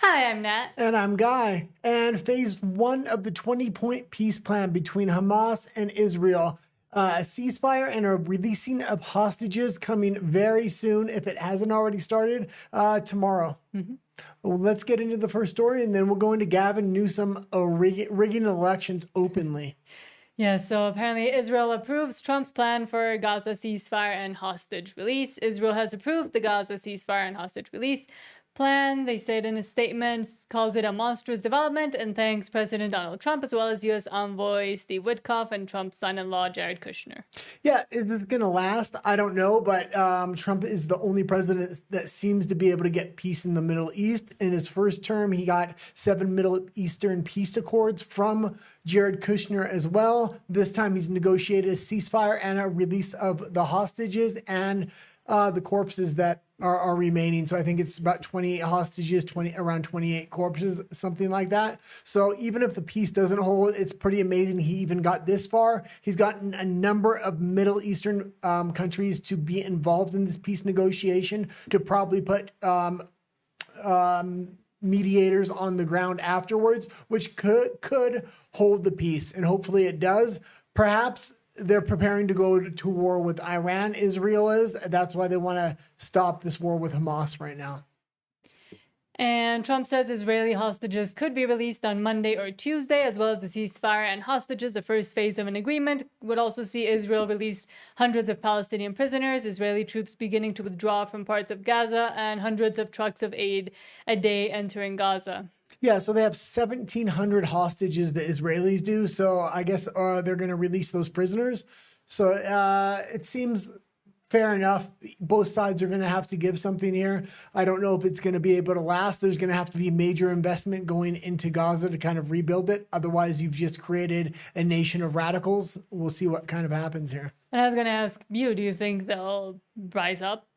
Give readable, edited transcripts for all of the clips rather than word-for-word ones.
Hi, I'm Nat. And I'm Guy. And phase one of the 20-point peace plan between Hamas and Israel. A ceasefire and a releasing of hostages coming very soon, if it hasn't already started, tomorrow. Well, let's get into the first story, and then we'll go into Gavin Newsom rigging elections openly. Yeah, so apparently Israel approves Trump's plan for Gaza ceasefire and hostage release. Israel has approved the Gaza ceasefire and hostage release plan. They said in a statement, calls it a monstrous development and thanks President Donald Trump as well as U.S. envoy Steve Witkoff and Trump's son-in-law Jared Kushner. Yeah, is this going to last? I don't know, but Trump is the only president that seems to be able to get peace in the Middle East. In his first term, he got 7 Middle Eastern peace accords from Jared Kushner as well. This time he's negotiated a ceasefire and a release of the hostages and the corpses that are remaining. So I think it's about 28 hostages, around 28 corpses, something like that. So even if the peace doesn't hold, it's pretty amazing he even got this far. He's gotten a number of Middle Eastern countries to be involved in this peace negotiation to probably put mediators on the ground afterwards, which could hold the peace. And hopefully it does. Perhaps they're preparing to go to war with Iran. Israel is. That's why they want to stop this war with Hamas right now. And Trump says Israeli hostages could be released on Monday or Tuesday, as well as the ceasefire and hostages. The first phase of an agreement would also see Israel release hundreds of Palestinian prisoners, Israeli troops beginning to withdraw from parts of Gaza, and hundreds of trucks of aid a day entering Gaza. Yeah, so they have 1,700 hostages, the Israelis do. So I guess they're going to release those prisoners. So it seems fair enough. Both sides are going to have to give something here. I don't know if it's going to be able to last. There's going to have to be major investment going into Gaza to kind of rebuild it. Otherwise, you've just created a nation of radicals. We'll see what kind of happens here. And I was going to ask you, do you think they'll rise up?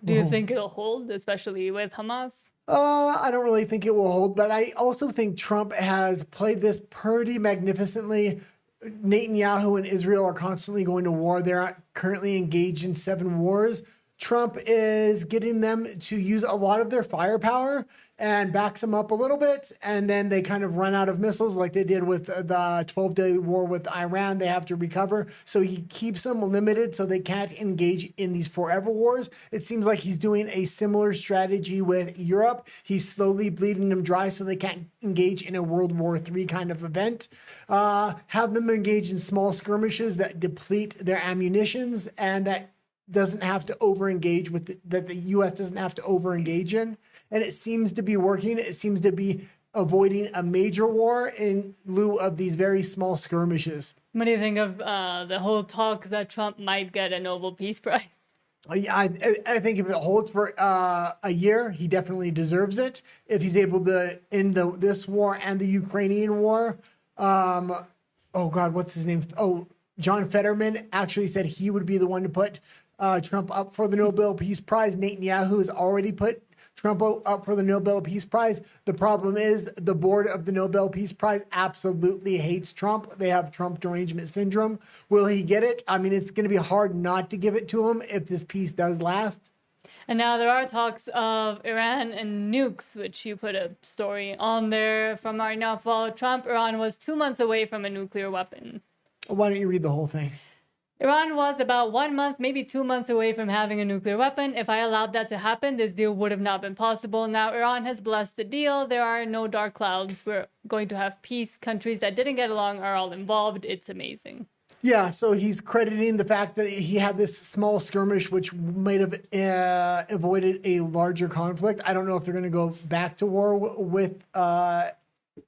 Do you think it'll hold, especially with Hamas? I don't really think it will hold, but I also think Trump has played this pretty magnificently. Netanyahu and Israel are constantly going to war. They're currently engaged in 7 wars. Trump is getting them to use a lot of their firepower and backs them up a little bit. And then they kind of run out of missiles like they did with the 12-day war with Iran. They have to recover. So he keeps them limited so they can't engage in these forever wars. It seems like he's doing a similar strategy with Europe. He's slowly bleeding them dry so they can't engage in a World War III kind of event. Have them engage in small skirmishes that deplete their ammunitions and that doesn't have to over-engage with that the U.S. doesn't have to over-engage in. And it seems to be working. It seems to be avoiding a major war in lieu of these very small skirmishes. What do you think of the whole talk that Trump might get a Nobel Peace Prize? I think if it holds for a year, he definitely deserves it. If he's able to end this war and the Ukrainian war. Oh, God, what's his name? Oh, John Fetterman actually said he would be the one to put Trump up for the Nobel Peace Prize. Netanyahu has already put Trump up for the Nobel Peace Prize. The problem is the board of the Nobel Peace Prize absolutely hates Trump. They have Trump derangement syndrome. Will he get it? I mean, it's going to be hard not to give it to him if this peace does last. And now there are talks of Iran and nukes, which you put a story on there from our now follow Trump. Iran was 2 months away from a nuclear weapon. Why don't you read the whole thing? Iran was about 1 month, maybe 2 months away from having a nuclear weapon. If I allowed that to happen, this deal would have not been possible. Now Iran has blessed the deal. There are no dark clouds. We're going to have peace. Countries that didn't get along are all involved. It's amazing. Yeah, so he's crediting the fact that he had this small skirmish, which might have avoided a larger conflict. I don't know if they're going to go back to war with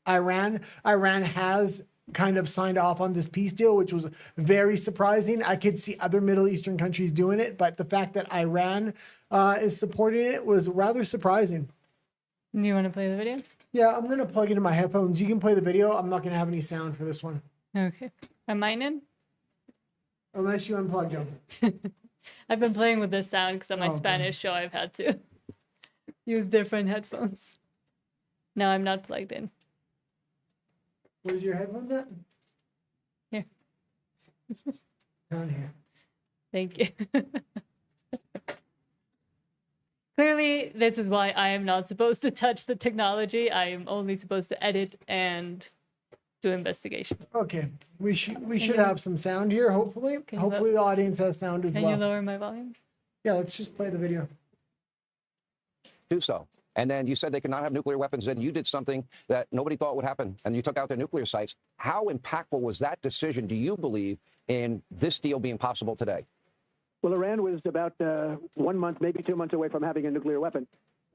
Iran. Iran has kind of signed off on this peace deal, which was very surprising. I could see other Middle Eastern countries doing it, but the fact that Iran is supporting it was rather surprising. Do you want to play the video? Yeah, I'm going to plug it in my headphones. You can play the video. I'm not going to have any sound for this one. Okay. Am mine in? Unless you unplug them. I've been playing with this sound because on my Spanish show I've had to use different headphones. No, I'm not plugged in. Where's your headphones at? Here. Down here. Thank you. Clearly, this is why I am not supposed to touch the technology. I am only supposed to edit and do investigation. Okay, we should have some sound here. Hopefully, hopefully the audience has sound as Can well. you lower my volume? Yeah, let's just play the video. Do so. And then you said they cannot have nuclear weapons, and you did something that nobody thought would happen, and you took out their nuclear sites. How impactful was that decision, do you believe, in this deal being possible today? Well, Iran was about 1 month, maybe 2 months away from having a nuclear weapon.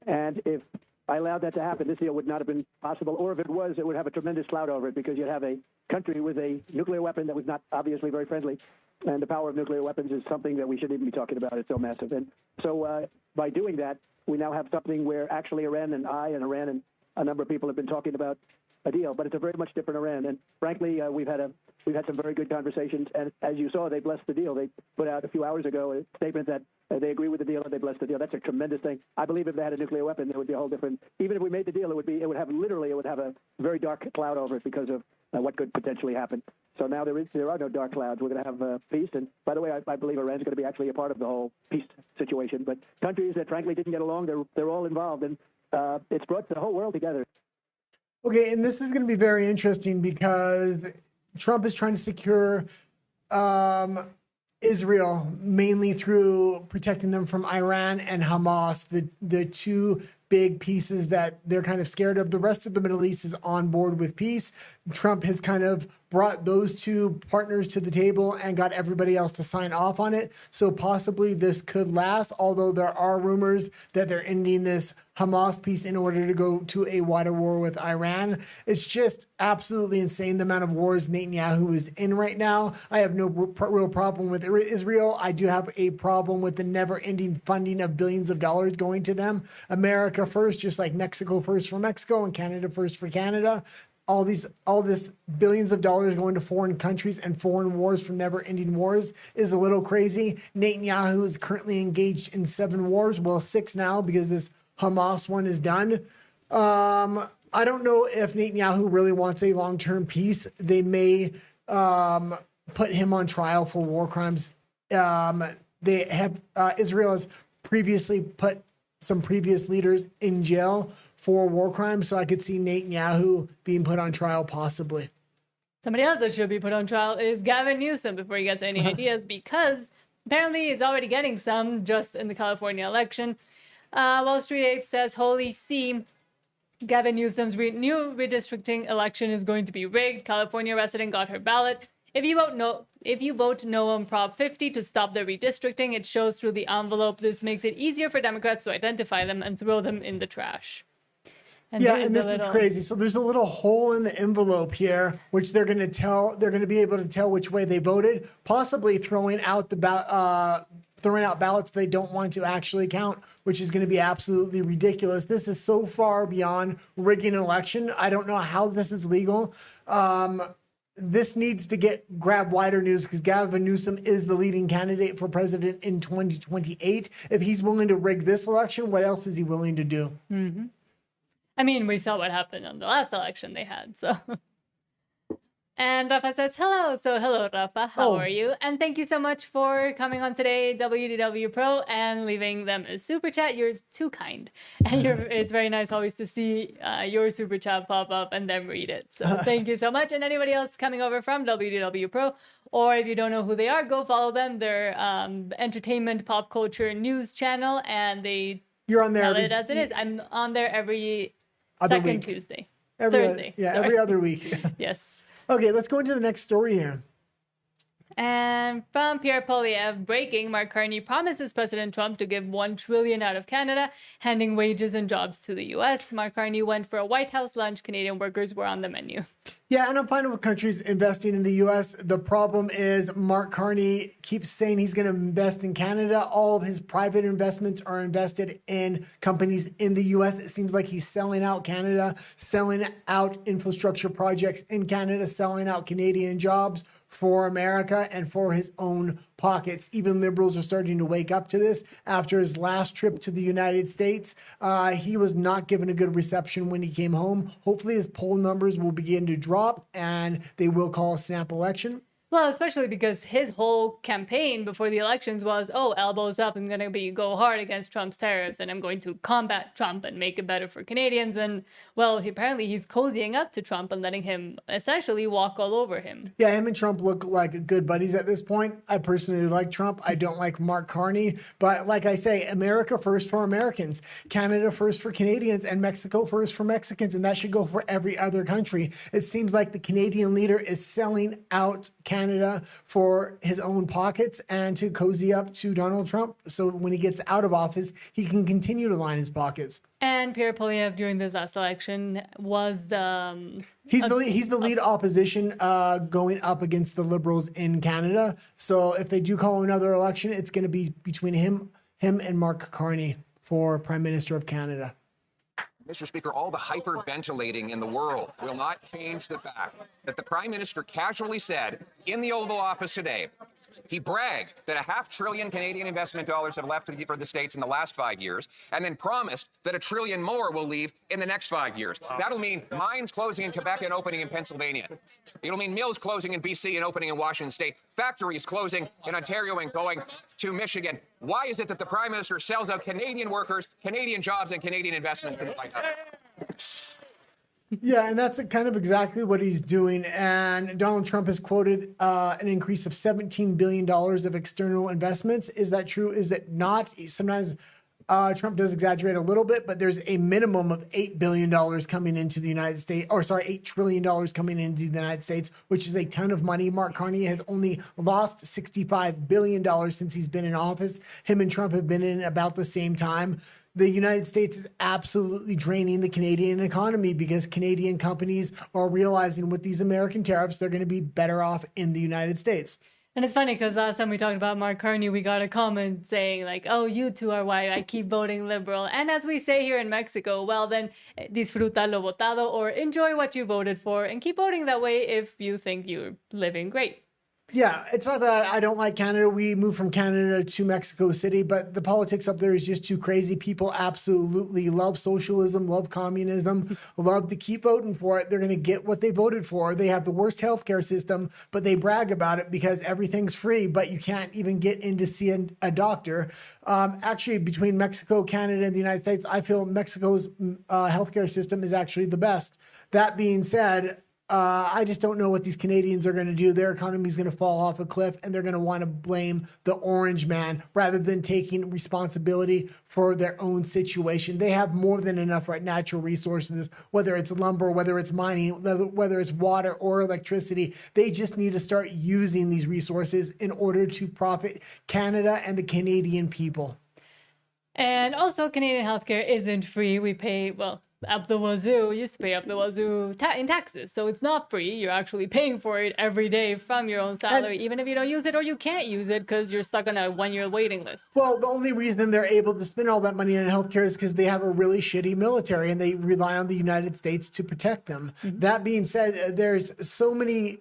And if I allowed that to happen, this deal would not have been possible. Or if it was, it would have a tremendous cloud over it, because you'd have a country with a nuclear weapon that was not obviously very friendly. And the power of nuclear weapons is something that we shouldn't even be talking about. It's so massive. And so by doing that, we now have something where actually Iran and a number of people have been talking about a deal, but it's a very much different Iran. And frankly, we've had some very good conversations. And as you saw, they blessed the deal. They put out a few hours ago a statement that they agree with the deal and they blessed the deal. That's a tremendous thing. I believe if they had a nuclear weapon, there would be a whole different. Even if we made the deal, it would have a very dark cloud over it because of what could potentially happen. So now there are no dark clouds. We're going to have peace. And by the way, I believe Iran's going to be actually a part of the whole peace situation. But countries that frankly didn't get along, they're all involved, and it's brought the whole world together. Okay, and this is going to be very interesting because Trump is trying to secure Israel mainly through protecting them from Iran and Hamas, the two big pieces that they're kind of scared of. The rest of the Middle East is on board with peace. Trump has kind of brought those two partners to the table and got everybody else to sign off on it. So possibly this could last, although there are rumors that they're ending this Hamas peace in order to go to a wider war with Iran. It's just absolutely insane the amount of wars Netanyahu is in right now. I have no real problem with Israel. I do have a problem with the never-ending funding of billions of dollars going to them. America first, just like Mexico first for Mexico and Canada first for Canada. All this billions of dollars going to foreign countries and foreign wars for never-ending wars is a little crazy. Netanyahu is currently engaged in 7 wars, well 6 now because this Hamas one is done. I don't know if Netanyahu really wants a long-term peace. They may put him on trial for war crimes. They have Israel has previously put some previous leaders in jail for war crimes, so I could see Netanyahu being put on trial possibly. Somebody else that should be put on trial is Gavin Newsom before he gets any ideas, because apparently he's already getting some just in the California election. Wall Street Ape says, holy see, Gavin Newsom's new redistricting election is going to be rigged. California resident got her ballot. If you vote no on Prop 50 to stop the redistricting, it shows through the envelope. This makes it easier for Democrats to identify them and throw them in the trash. And yeah, and this is crazy. So there's a little hole in the envelope here, which they're going to be able to tell which way they voted, possibly throwing out ballots they don't want to actually count, which is going to be absolutely ridiculous. This is so far beyond rigging an election. I don't know how this is legal. This needs to grab wider news because Gavin Newsom is the leading candidate for president in 2028. If he's willing to rig this election, what else is he willing to do? Mm-hmm. I mean, we saw what happened on the last election they had, so. And Rafa says, hello. So hello, Rafa. How are you? And thank you so much for coming on today, WDW Pro, and leaving them a super chat. You're too kind. And it's very nice always to see your super chat pop up and then read it. So thank you so much. And anybody else coming over from WDW Pro, or if you don't know who they are, go follow them. They're entertainment, pop culture news channel, and you're on there tell it as it is. I'm on there every second Tuesday. Thursday. Every other week. Yes. Okay, let's go into the next story here. And from Pierre Polyev, breaking, Mark Carney promises President Trump to give $1 trillion out of Canada, handing wages and jobs to the U.S. Mark Carney went for a White House lunch. Canadian workers were on the menu. Yeah, and I'm fine with countries investing in the U.S. The problem is Mark Carney keeps saying he's going to invest in Canada. All of his private investments are invested in companies in the U.S. It seems like he's selling out Canada, selling out infrastructure projects in Canada, selling out Canadian jobs for America and for his own pockets. Even liberals are starting to wake up to this. After his last trip to the United States, he was not given a good reception when he came home. Hopefully his poll numbers will begin to drop and they will call a snap election. Well, especially because his whole campaign before the elections was, oh, elbows up, I'm going to go hard against Trump's tariffs and I'm going to combat Trump and make it better for Canadians. And, well, apparently he's cozying up to Trump and letting him essentially walk all over him. Yeah, him and Trump look like good buddies at this point. I personally like Trump. I don't like Mark Carney. But like I say, America first for Americans, Canada first for Canadians, and Mexico first for Mexicans. And that should go for every other country. It seems like the Canadian leader is selling out Canada for his own pockets and to cozy up to Donald Trump. So when he gets out of office, he can continue to line his pockets. And Pierre Poilievre during this last election was the... He's the lead opposition going up against the Liberals in Canada. So if they do call another election, it's going to be between him and Mark Carney for Prime Minister of Canada. Mr. Speaker, all the hyperventilating in the world will not change the fact that the Prime Minister casually said in the Oval Office today, he bragged that $500 billion Canadian investment dollars have left for the States in the last 5 years, and then promised that $1 trillion more will leave in the next 5 years. That'll mean mines closing in Quebec and opening in Pennsylvania. It'll mean mills closing in BC and opening in Washington State, factories closing in Ontario and going to Michigan. Why is it that the Prime Minister sells out Canadian workers, Canadian jobs, and Canadian investments in the White House? Yeah, and that's kind of exactly what he's doing. And Donald Trump has quoted an increase of $17 billion of external investments. Is that true? Is it not? Sometimes Trump does exaggerate a little bit, but there's a minimum of $8 billion coming into the United States, or sorry, $8 trillion coming into the United States, which is a ton of money. Mark Carney has only lost $65 billion since he's been in office. Him and Trump have been in about the same time. The United States is absolutely draining the Canadian economy because Canadian companies are realizing with these American tariffs, they're going to be better off in the United States. And it's funny because last time we talked about Mark Carney, we got a comment saying like, oh, you two are why I keep voting Liberal. And as we say here in Mexico, well, then disfruta lo votado, or enjoy what you voted for and keep voting that way if you think you're living great. Yeah, it's not that I don't like Canada. We moved from Canada to Mexico City, but the politics up there is just too crazy. People absolutely love socialism, love communism, love to keep voting for it. They're going to get what they voted for. They have the worst healthcare system, but they brag about it because everything's free, but you can't even get in to see a doctor. Actually, between Mexico, Canada, and the United States, I feel Mexico's healthcare system is actually the best. That being said, I just don't know what these Canadians are going to do. Their economy is going to fall off a cliff, and they're going to want to blame the orange man rather than taking responsibility for their own situation. They have more than enough natural resources, whether it's lumber, whether it's mining, whether it's water or electricity. They just need to start using these resources in order to profit Canada and the Canadian people. And also, Canadian healthcare isn't free. We pay, well, up the wazoo, used to pay up the wazoo in taxes. So it's not free. You're actually paying for it every day from your own salary, even if you don't use it or you can't use it because you're stuck on a one-year waiting list. Well, the only reason they're able to spend all that money on healthcare is because they have a really shitty military and they rely on the United States to protect them. Mm-hmm. That being said, there's so many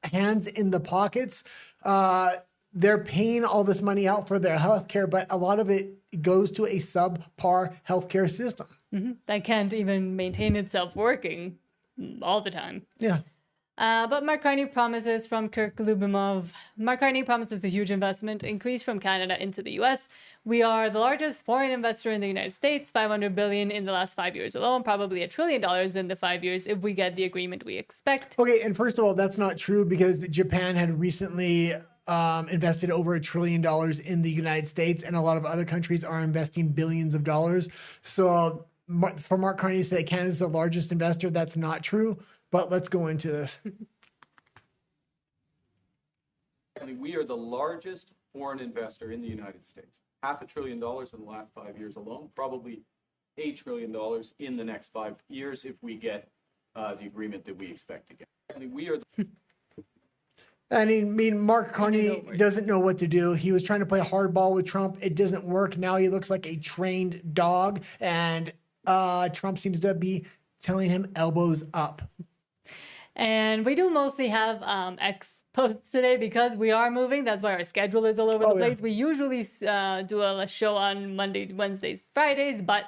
hands in the pockets. They're paying all this money out for their healthcare, but a lot of it goes to a subpar healthcare system. Mm-hmm. That can't even maintain itself working all the time. Yeah. But Mark Carney promises from Kirk Lubimov. Mark Carney promises a huge investment increase from Canada into the U.S. We are the largest foreign investor in the United States, $500 billion in the last 5 years alone, probably $1 trillion in the 5 years if we get the agreement we expect. Okay, and first of all, that's not true because Japan had recently invested over $1 trillion in the United States, and a lot of other countries are investing billions of dollars. So for Mark Carney to say Canada's the largest investor, that's not true. But let's go into this. We are the largest foreign investor in the United States. $500 billion in the last 5 years alone, probably $8 trillion in the next 5 years if we get the agreement that we expect to get. We are the I mean, Mark Carney doesn't know what to do. He was trying to play hardball with Trump. It doesn't work. Now he looks like a trained dog, and Trump seems to be telling him elbows up. And we do mostly have X posts today because we are moving. That's why our schedule is all over the place. We usually do a show on Monday, Wednesdays, Fridays, but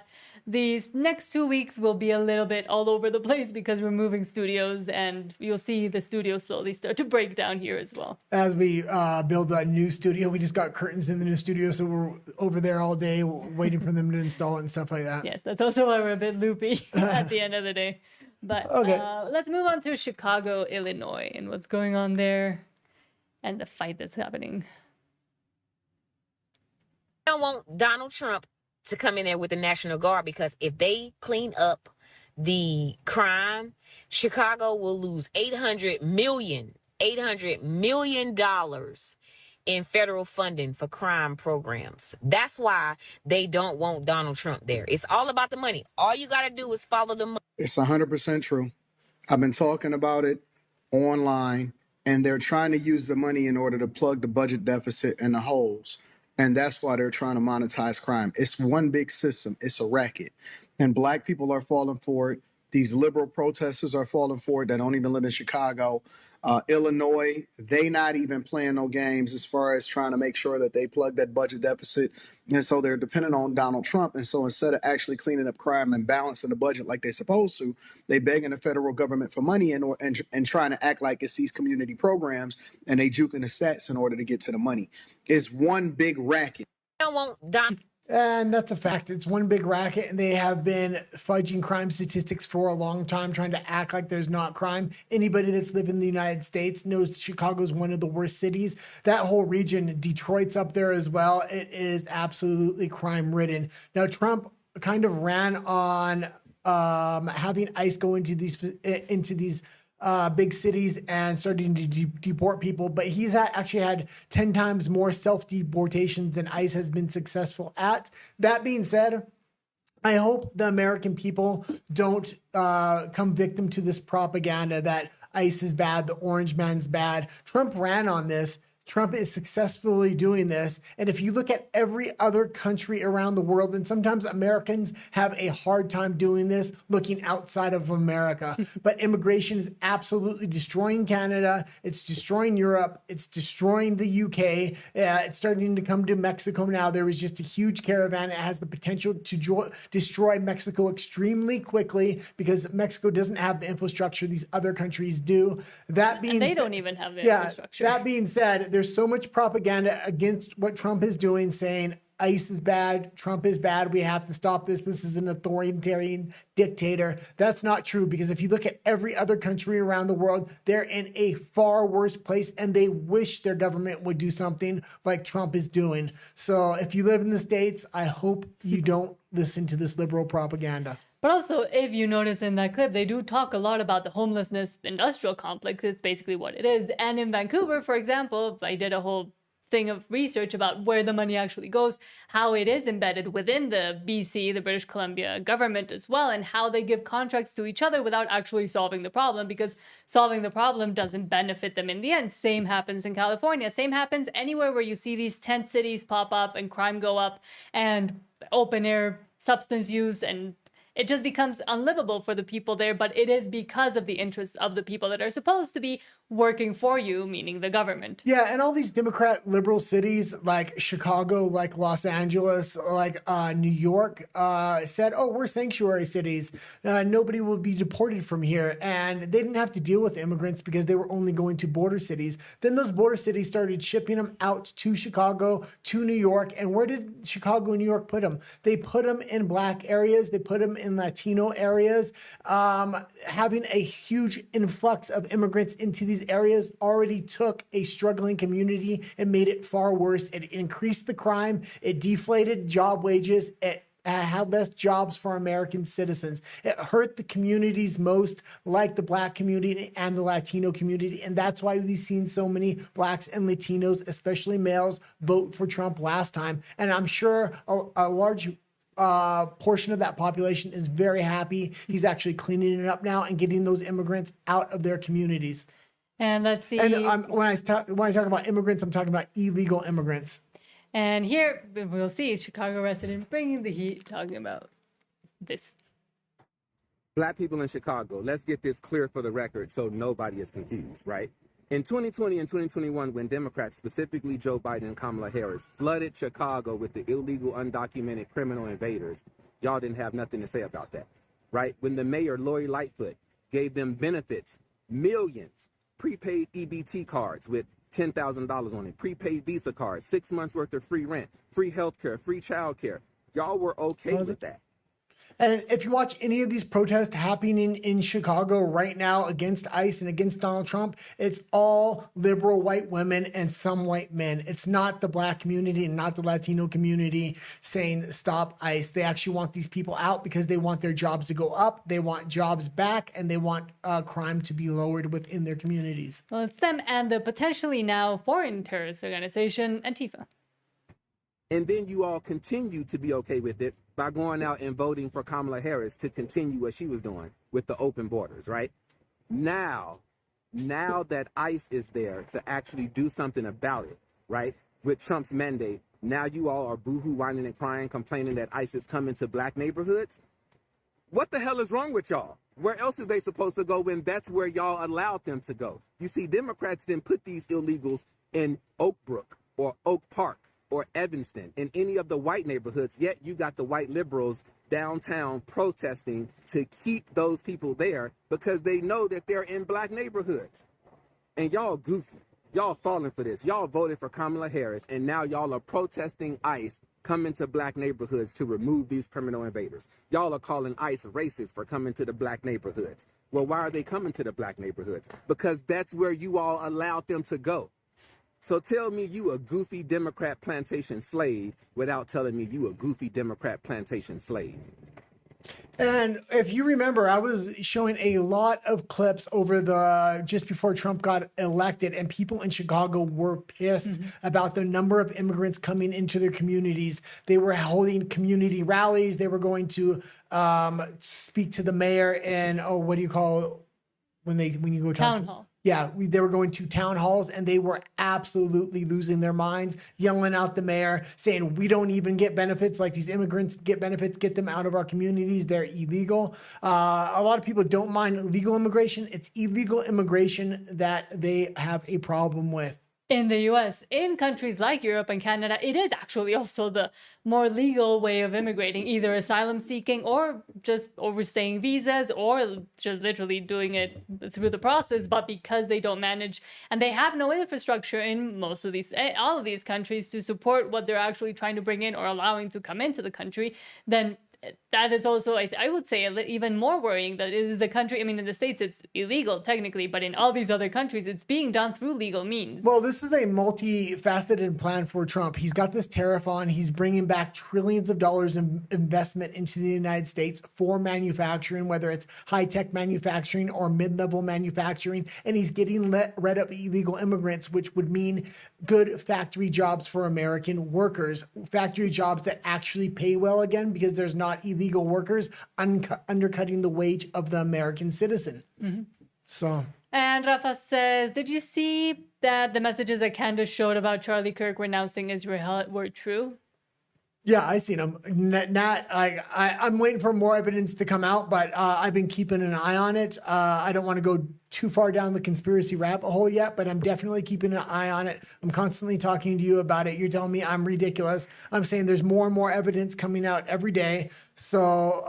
these next 2 weeks will be a little bit all over the place because we're moving studios, and you'll see the studio slowly start to break down here as well. As we build a new studio, we just got curtains in the new studio, so we're over there all day waiting for them to install it and stuff like that. Yes, that's also why we're a bit loopy at the end of the day. But let's move on to Chicago, Illinois, and what's going on there and the fight that's happening. I don't want Donald Trump to come in there with the National Guard, because if they clean up the crime, Chicago will lose $800 million in federal funding for crime programs. That's why they don't want Donald Trump there. It's all about the money. All you got to do is follow the money. It's 100% true. I've been talking about it online, and they're trying to use the money in order to plug the budget deficit and the holes. And that's why they're trying to monetize crime. It's one big system. It's a racket. And black people are falling for it. These liberal protesters are falling for it that don't even live in Chicago. Illinois, they not even playing no games as far as trying to make sure that they plug that budget deficit. And so they're dependent on Donald Trump. And so instead of actually cleaning up crime and balancing the budget like they're supposed to, they begging the federal government for money and trying to act like it's these community programs, and they juking the stats in order to get to the money. It's one big racket. I don't want Donald. And that's a fact. It's one big racket, and they have been fudging crime statistics for a long time, trying to act like there's not crime. Anybody that's lived in the United States knows Chicago's one of the worst cities. That whole region, Detroit's up there as well. It is absolutely crime-ridden. Now, Trump kind of ran on having ICE go into these big cities and starting to deport people, but he's actually had 10 times more self-deportations than ICE has been successful at. That being said, I hope the American people don't come victim to this propaganda that ICE is bad, the orange man's bad. Trump ran on this. Trump is successfully doing this. And if you look at every other country around the world, and sometimes Americans have a hard time doing this, looking outside of America, but immigration is absolutely destroying Canada. It's destroying Europe. It's destroying the UK. It's starting to come to Mexico now. There was just a huge caravan. It has the potential to destroy Mexico extremely quickly because Mexico doesn't have the infrastructure these other countries do. That being And they don't even have the infrastructure. That being said, there's so much propaganda against what Trump is doing, saying ICE is bad, Trump is bad, we have to stop this, this is an authoritarian dictator. That's not true, because if you look at every other country around the world, they're in a far worse place, and they wish their government would do something like Trump is doing. So if you live in the States, I hope you don't listen to this liberal propaganda. But also, if you notice in that clip, they do talk a lot about the homelessness industrial complex. It's basically what it is. And in Vancouver, for example, I did a whole thing of research about where the money actually goes, how it is embedded within the BC, the British Columbia government as well, and how they give contracts to each other without actually solving the problem, because solving the problem doesn't benefit them in the end. Same happens in California. Same happens anywhere where you see these tent cities pop up and crime go up and open air substance use, and it just becomes unlivable for the people there. But it is because of the interests of the people that are supposed to be working for you, meaning the government. Yeah, and all these Democrat liberal cities like Chicago, like Los Angeles, like New York said, oh, we're sanctuary cities. Nobody will be deported from here. And they didn't have to deal with immigrants because they were only going to border cities. Then those border cities started shipping them out to Chicago, to New York. And where did Chicago and New York put them? They put them in black areas. They put them in Latino areas. Having a huge influx of immigrants into these areas already took a struggling community and made it far worse. It increased the crime. It deflated job wages. It had less jobs for American citizens. It hurt the communities most, like the black community and the Latino community. And that's why we've seen so many blacks and Latinos, especially males, vote for Trump last time. And I'm sure a large portion of that population is very happy he's actually cleaning it up now and getting those immigrants out of their communities. And let's see. And when I talk about immigrants, I'm talking about illegal immigrants. And here we'll see Chicago resident bringing the heat, talking about this. Black people in Chicago, let's get this clear for the record so nobody is confused, right? In 2020 and 2021, when Democrats, specifically Joe Biden and Kamala Harris, flooded Chicago with the illegal, undocumented criminal invaders, y'all didn't have nothing to say about that, right? When the mayor, Lori Lightfoot, gave them benefits, millions, prepaid EBT cards with $10,000 on it, prepaid Visa cards, 6 months worth of free rent, free health care, free child care. Y'all were okay with that. And if you watch any of these protests happening in Chicago right now against ICE and against Donald Trump, it's all liberal white women and some white men. It's not the Black community and not the Latino community saying stop ICE. They actually want these people out because they want their jobs to go up, they want jobs back, and they want crime to be lowered within their communities. Well, it's them and the potentially now foreign terrorist organization, Antifa. And then you all continue to be okay with it by going out and voting for Kamala Harris to continue what she was doing with the open borders, right? Now that ICE is there to actually do something about it, right? With Trump's mandate, now you all are boohoo, whining and crying, complaining that ICE is coming to Black neighborhoods. What the hell is wrong with y'all? Where else are they supposed to go when that's where y'all allowed them to go? You see, Democrats didn't put these illegals in Oak Brook or Oak Park or Evanston, in any of the white neighborhoods, yet you got the white liberals downtown protesting to keep those people there because they know that they're in Black neighborhoods. And y'all goofy. Y'all falling for this. Y'all voted for Kamala Harris, and now y'all are protesting ICE coming to Black neighborhoods to remove these criminal invaders. Y'all are calling ICE racist for coming to the Black neighborhoods. Well, why are they coming to the Black neighborhoods? Because that's where you all allowed them to go. So tell me you a goofy Democrat plantation slave without telling me you a goofy Democrat plantation slave. And if you remember, I was showing a lot of clips over just before Trump got elected, and people in Chicago were pissed about the number of immigrants coming into their communities. They were holding community rallies. They were going to speak to the mayor and what do you call when you go Town hall. Yeah, they were going to town halls, and they were absolutely losing their minds, yelling out the mayor, saying, we don't even get benefits like these immigrants get benefits, get them out of our communities. They're illegal. A lot of people don't mind legal immigration. It's illegal immigration that they have a problem with. In the US, in countries like Europe and Canada, it is actually also the more legal way of immigrating, either asylum seeking or just overstaying visas or just literally doing it through the process. But because they don't manage and they have no infrastructure in most of these, all of these countries to support what they're actually trying to bring in or allowing to come into the country, then that is also, I would say, even more worrying that it is a country. I mean, in the States, it's illegal technically, but in all these other countries, it's being done through legal means. Well, this is a multifaceted plan for Trump. He's got this tariff on. He's bringing back trillions of dollars in investment into the United States for manufacturing, whether it's high-tech manufacturing or mid-level manufacturing. And he's getting rid of illegal immigrants, which would mean good factory jobs for American workers, factory jobs that actually pay well again, because there's not illegal workers undercutting the wage of the American citizen. So. And Rafa says, did you see that the messages that Candace showed about Charlie Kirk renouncing Israel were true? Yeah, I seen them. I'm waiting for more evidence to come out, but I've been keeping an eye on it. I don't want to go too far down the conspiracy rabbit hole yet, but I'm definitely keeping an eye on it. I'm constantly talking to you about it. You're telling me I'm ridiculous. I'm saying there's more and more evidence coming out every day. So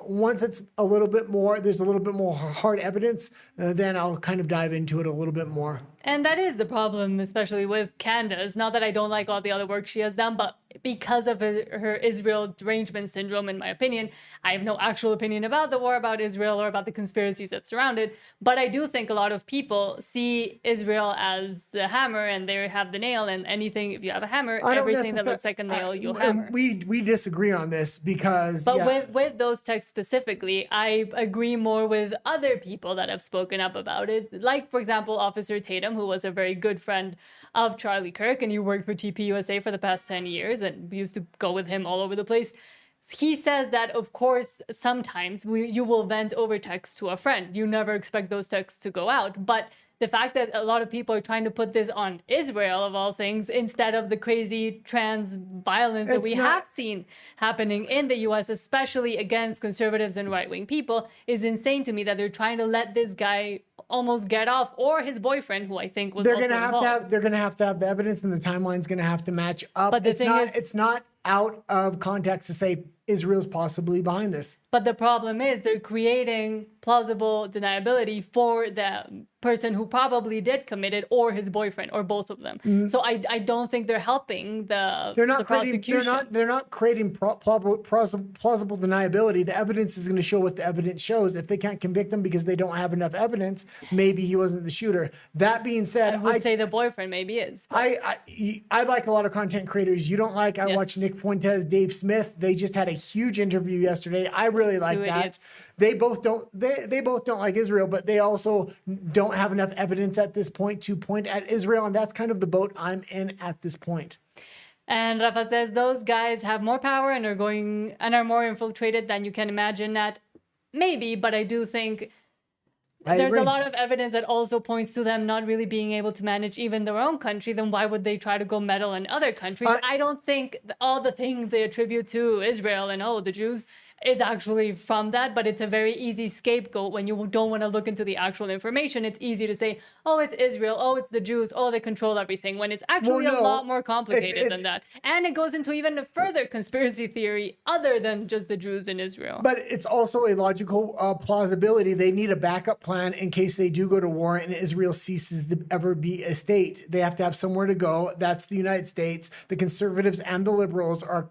once it's a little bit more, there's a little bit more hard evidence, then I'll kind of dive into it a little bit more. And that is the problem, especially with Candace. Not that I don't like all the other work she has done, but because of her Israel derangement syndrome, in my opinion, I have no actual opinion about the war, about Israel, or about the conspiracies that surround it. But I do think a lot of people see Israel as the hammer, and they have the nail, and anything, if you have a hammer, everything that looks like a nail, you'll hammer. We disagree on this because... But with those texts specifically, I agree more with other people that have spoken up about it. Like, for example, Officer Tatum, who was a very good friend of Charlie Kirk, and he worked for TPUSA for the past 10 years, and we used to go with him all over the place. He says that, of course, sometimes you will vent over text to a friend. You never expect those texts to go out. But the fact that a lot of people are trying to put this on Israel, of all things, instead of the crazy trans violence that we have seen happening in the U.S., especially against conservatives and right-wing people, is insane to me, that they're trying to let this guy almost get off, or his boyfriend, who I think was They're also involved. they're gonna have to have the evidence, and the timeline's gonna have to match up. But the thing is, it's not out of context to say Israel's possibly behind this. But the problem is they're creating plausible deniability for the person who probably did commit it, or his boyfriend, or both of them. So I don't think they're helping the prosecution. They're not creating plausible deniability. The evidence is going to show what the evidence shows. If they can't convict him because they don't have enough evidence, maybe he wasn't the shooter. That being said, I would say the boyfriend maybe is. I like a lot of content creators you don't like. I watch Nick Fuentes, Dave Smith. They just had a huge interview yesterday. I really like that. Idiots. They both don't like Israel, but they also don't have enough evidence at this point to point at Israel, and that's kind of the boat I'm in at this point. And Rafa says those guys have more power and are more infiltrated than you can imagine. That maybe, but I do think there's a lot of evidence that also points to them not really being able to manage even their own country. Then why would they try to go meddle in other countries? I don't think all the things they attribute to Israel and the Jews is actually from that, but it's a very easy scapegoat when you don't want to look into the actual information. It's easy to say, oh, it's Israel, oh, it's the Jews, oh, they control everything, when it's actually a lot more complicated than that. And it goes into even a further conspiracy theory other than just the Jews in Israel. But it's also a logical plausibility. They need a backup plan in case they do go to war and Israel ceases to ever be a state. They have to have somewhere to go. That's the United States. The conservatives and the liberals are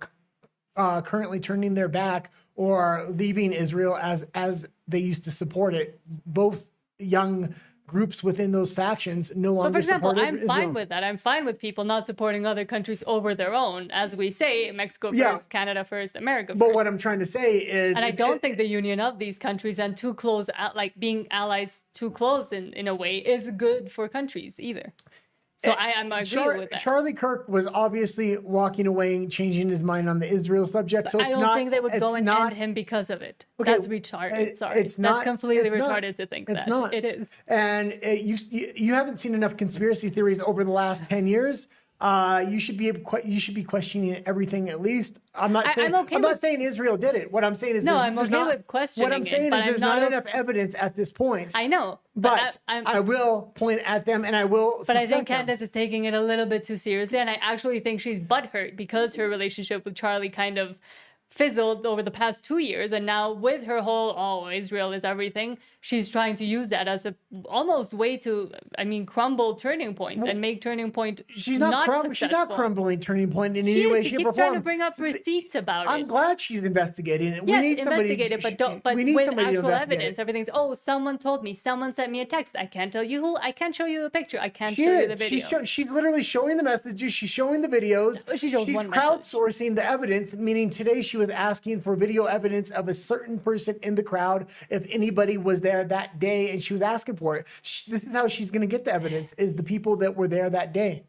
currently turning their back or leaving Israel as they used to support it. Both young groups within those factions no longer support Israel. For example, I'm fine with that. I'm fine with people not supporting other countries over their own. As we say, Mexico first, Canada first, America first. But what I'm trying to say is... And I don't think the union of these countries and too close, like being allies too close in a way, is good for countries either. So I'm agree with that. Charlie Kirk was obviously walking away and changing his mind on the Israel subject. So I don't think they would go and end him because of it. Okay, that's retarded. Sorry. That's completely retarded to think that. It's not. It is. And you haven't seen enough conspiracy theories over the last 10 years. You should be questioning everything at least. I'm not saying Israel did it. What I'm saying is I'm okay with questioning it. What I'm saying is there's not enough evidence at this point. I know. But I will point at them and I will But I think Candace is taking it a little bit too seriously, and I actually think she's butthurt because her relationship with Charlie kind of fizzled over the past 2 years, and now with her whole Israel is everything, she's trying to use that as a almost way to crumble Turning Point and make Turning Point she's not crumbling Turning Point in any way, shape, or form. She keeps trying to bring up receipts about it. I'm glad she's investigating it. Yes, investigate it, but with actual evidence. Everything's someone told me, someone sent me a text. I can't tell you who. I can't show you a picture. I can't show you the video. She's literally showing the messages. She's showing the videos. She's crowdsourcing the evidence, meaning today she was asking for video evidence of a certain person in the crowd if anybody was there that day, and she was asking for it. This is how she's going to get the evidence, is the people that were there that day.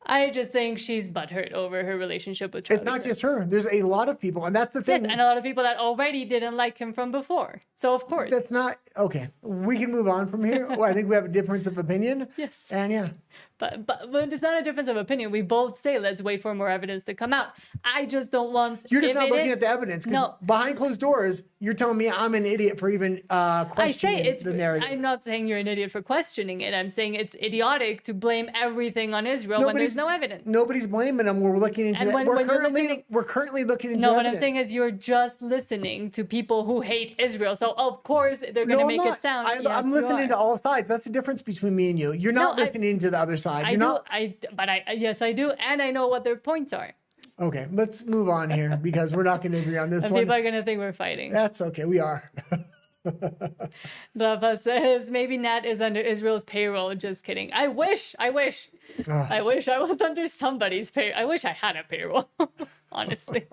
I just think she's butthurt over her relationship with Charlie. It's not just her. There's a lot of people, and that's the thing. Yes, and a lot of people that already didn't like him from before. So, of course. That's not... Okay, we can move on from here. Well, I think we have a difference of opinion. Yes. And yeah. But it's not a difference of opinion. We both say, let's wait for more evidence to come out. I just don't want... You're just not looking at the evidence. No. Behind closed doors, you're telling me I'm an idiot for even questioning the narrative. I'm not saying you're an idiot for questioning it. I'm saying it's idiotic to blame everything on Israel when there's no evidence. Nobody's blaming them. We're looking into that. We're currently looking into what I'm saying is you're just listening to people who hate Israel. So, of course, they're going to make it sound... I'm listening to all sides. That's the difference between me and you. You're not listening to the other side. Yes, I do, and I know what their points are. Okay, let's move on here because we're not going to agree on this one. People are going to think we're fighting. That's okay, we are. Rafa says maybe Nat is under Israel's payroll. Just kidding. I wish I was under somebody's payroll. I wish I had a payroll. Honestly.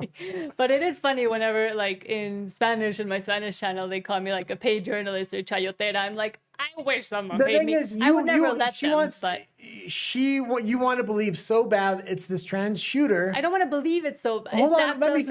But it is funny whenever, like, in Spanish, in my Spanish channel, they call me like a paid journalist or chayotera. I'm like, I wish someone paid me. I would never let them, but... You want to believe so bad it's this trans shooter. I don't want to believe it so bad. Hold on, let me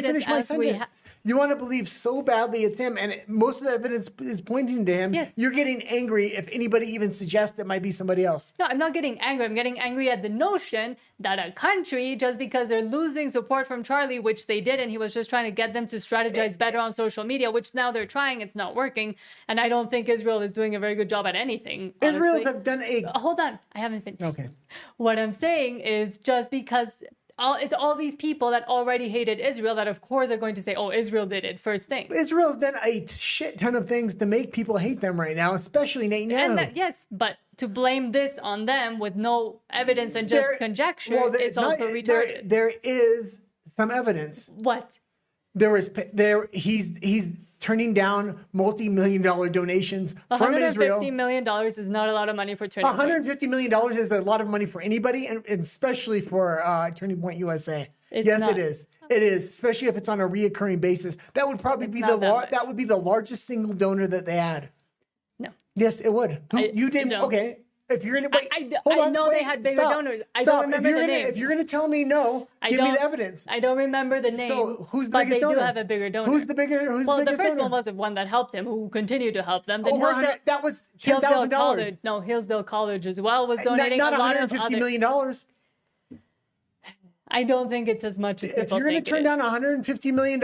finish my sentence. You want to believe so badly it's him, and most of the evidence is pointing to him. Yes. You're getting angry if anybody even suggests it might be somebody else. No, I'm not getting angry. I'm getting angry at the notion that a country, just because they're losing support from Charlie, which they did, and he was just trying to get them to strategize better on social media, which now they're trying, it's not working. And I don't think Israel is doing a very good job at anything. Israel honestly. have done a... Hold on, I haven't finished. Okay. What I'm saying is just because it's all these people that already hated Israel that of course are going to say, oh, Israel did it first thing. Israel's done a shit ton of things to make people hate them right now, especially Netanyahu. And yes, but to blame this on them with no evidence and just conjecture is also retarded. There is some evidence. What? He's turning down multi-million-dollar donations from Israel. $150 million is not a lot of money for Turning Point. $150 million is a lot of money for anybody, and especially for Turning Point USA. Yes, not. it is. It is, especially if it's on a reoccurring basis. That would probably be that would be the largest single donor that they had. No. Yes, it would. You didn't. No. Okay. If you're gonna wait, I know they had bigger donors. I don't remember the name. If you're gonna tell me no, give me the evidence. I don't remember the name. So who's the but biggest they donor? do have a bigger donor. Who's the biggest the first donor? one was the one that helped him, who continued to help them. Then that was Hillsdale $10,000. College. No, Hillsdale College as well was donating not a lot of $150 other. million. I don't think it's as much as If people you're going think to turn down $150 million,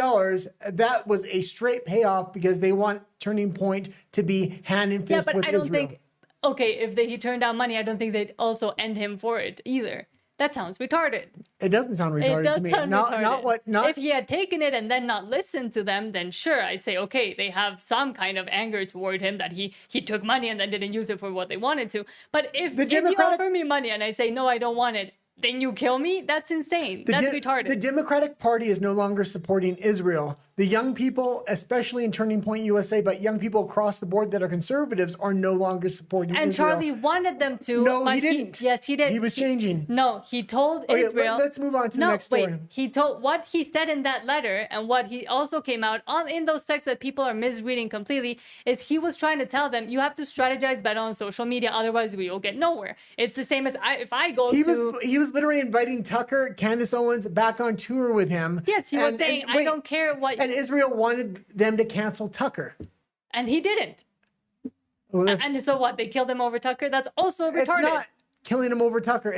that was a straight payoff because they want Turning Point to be hand in fist with Israel. I don't think. Okay, if he turned down money, I don't think they'd also end him for it either. That sounds retarded. It doesn't sound retarded It does to me. sound retarded. Not if he had taken it and then not listened to them, then sure, I'd say, okay, they have some kind of anger toward him that he took money and then didn't use it for what they wanted to. But if you offer me money and I say, no, I don't want it, then you kill me? That's insane. That's retarded. The Democratic Party is no longer supporting Israel. The young people, especially in Turning Point USA, but young people across the board that are conservatives are no longer supporting and Israel. Charlie wanted them to. No, he didn't. Yes, he did. He was changing. No, he told Israel. Let's move on to the next story. Wait, he told what he said in that letter and what he also came out on in those texts that people are misreading completely is he was trying to tell them you have to strategize better on social media, otherwise we will get nowhere. It's the same as if I go to. He was literally inviting Tucker, Candace Owens back on tour with him. Yes, he was saying, I don't care what. And Israel wanted them to cancel Tucker. And he didn't. And so what? They killed him over Tucker? That's also retarded. It's not killing him over Tucker.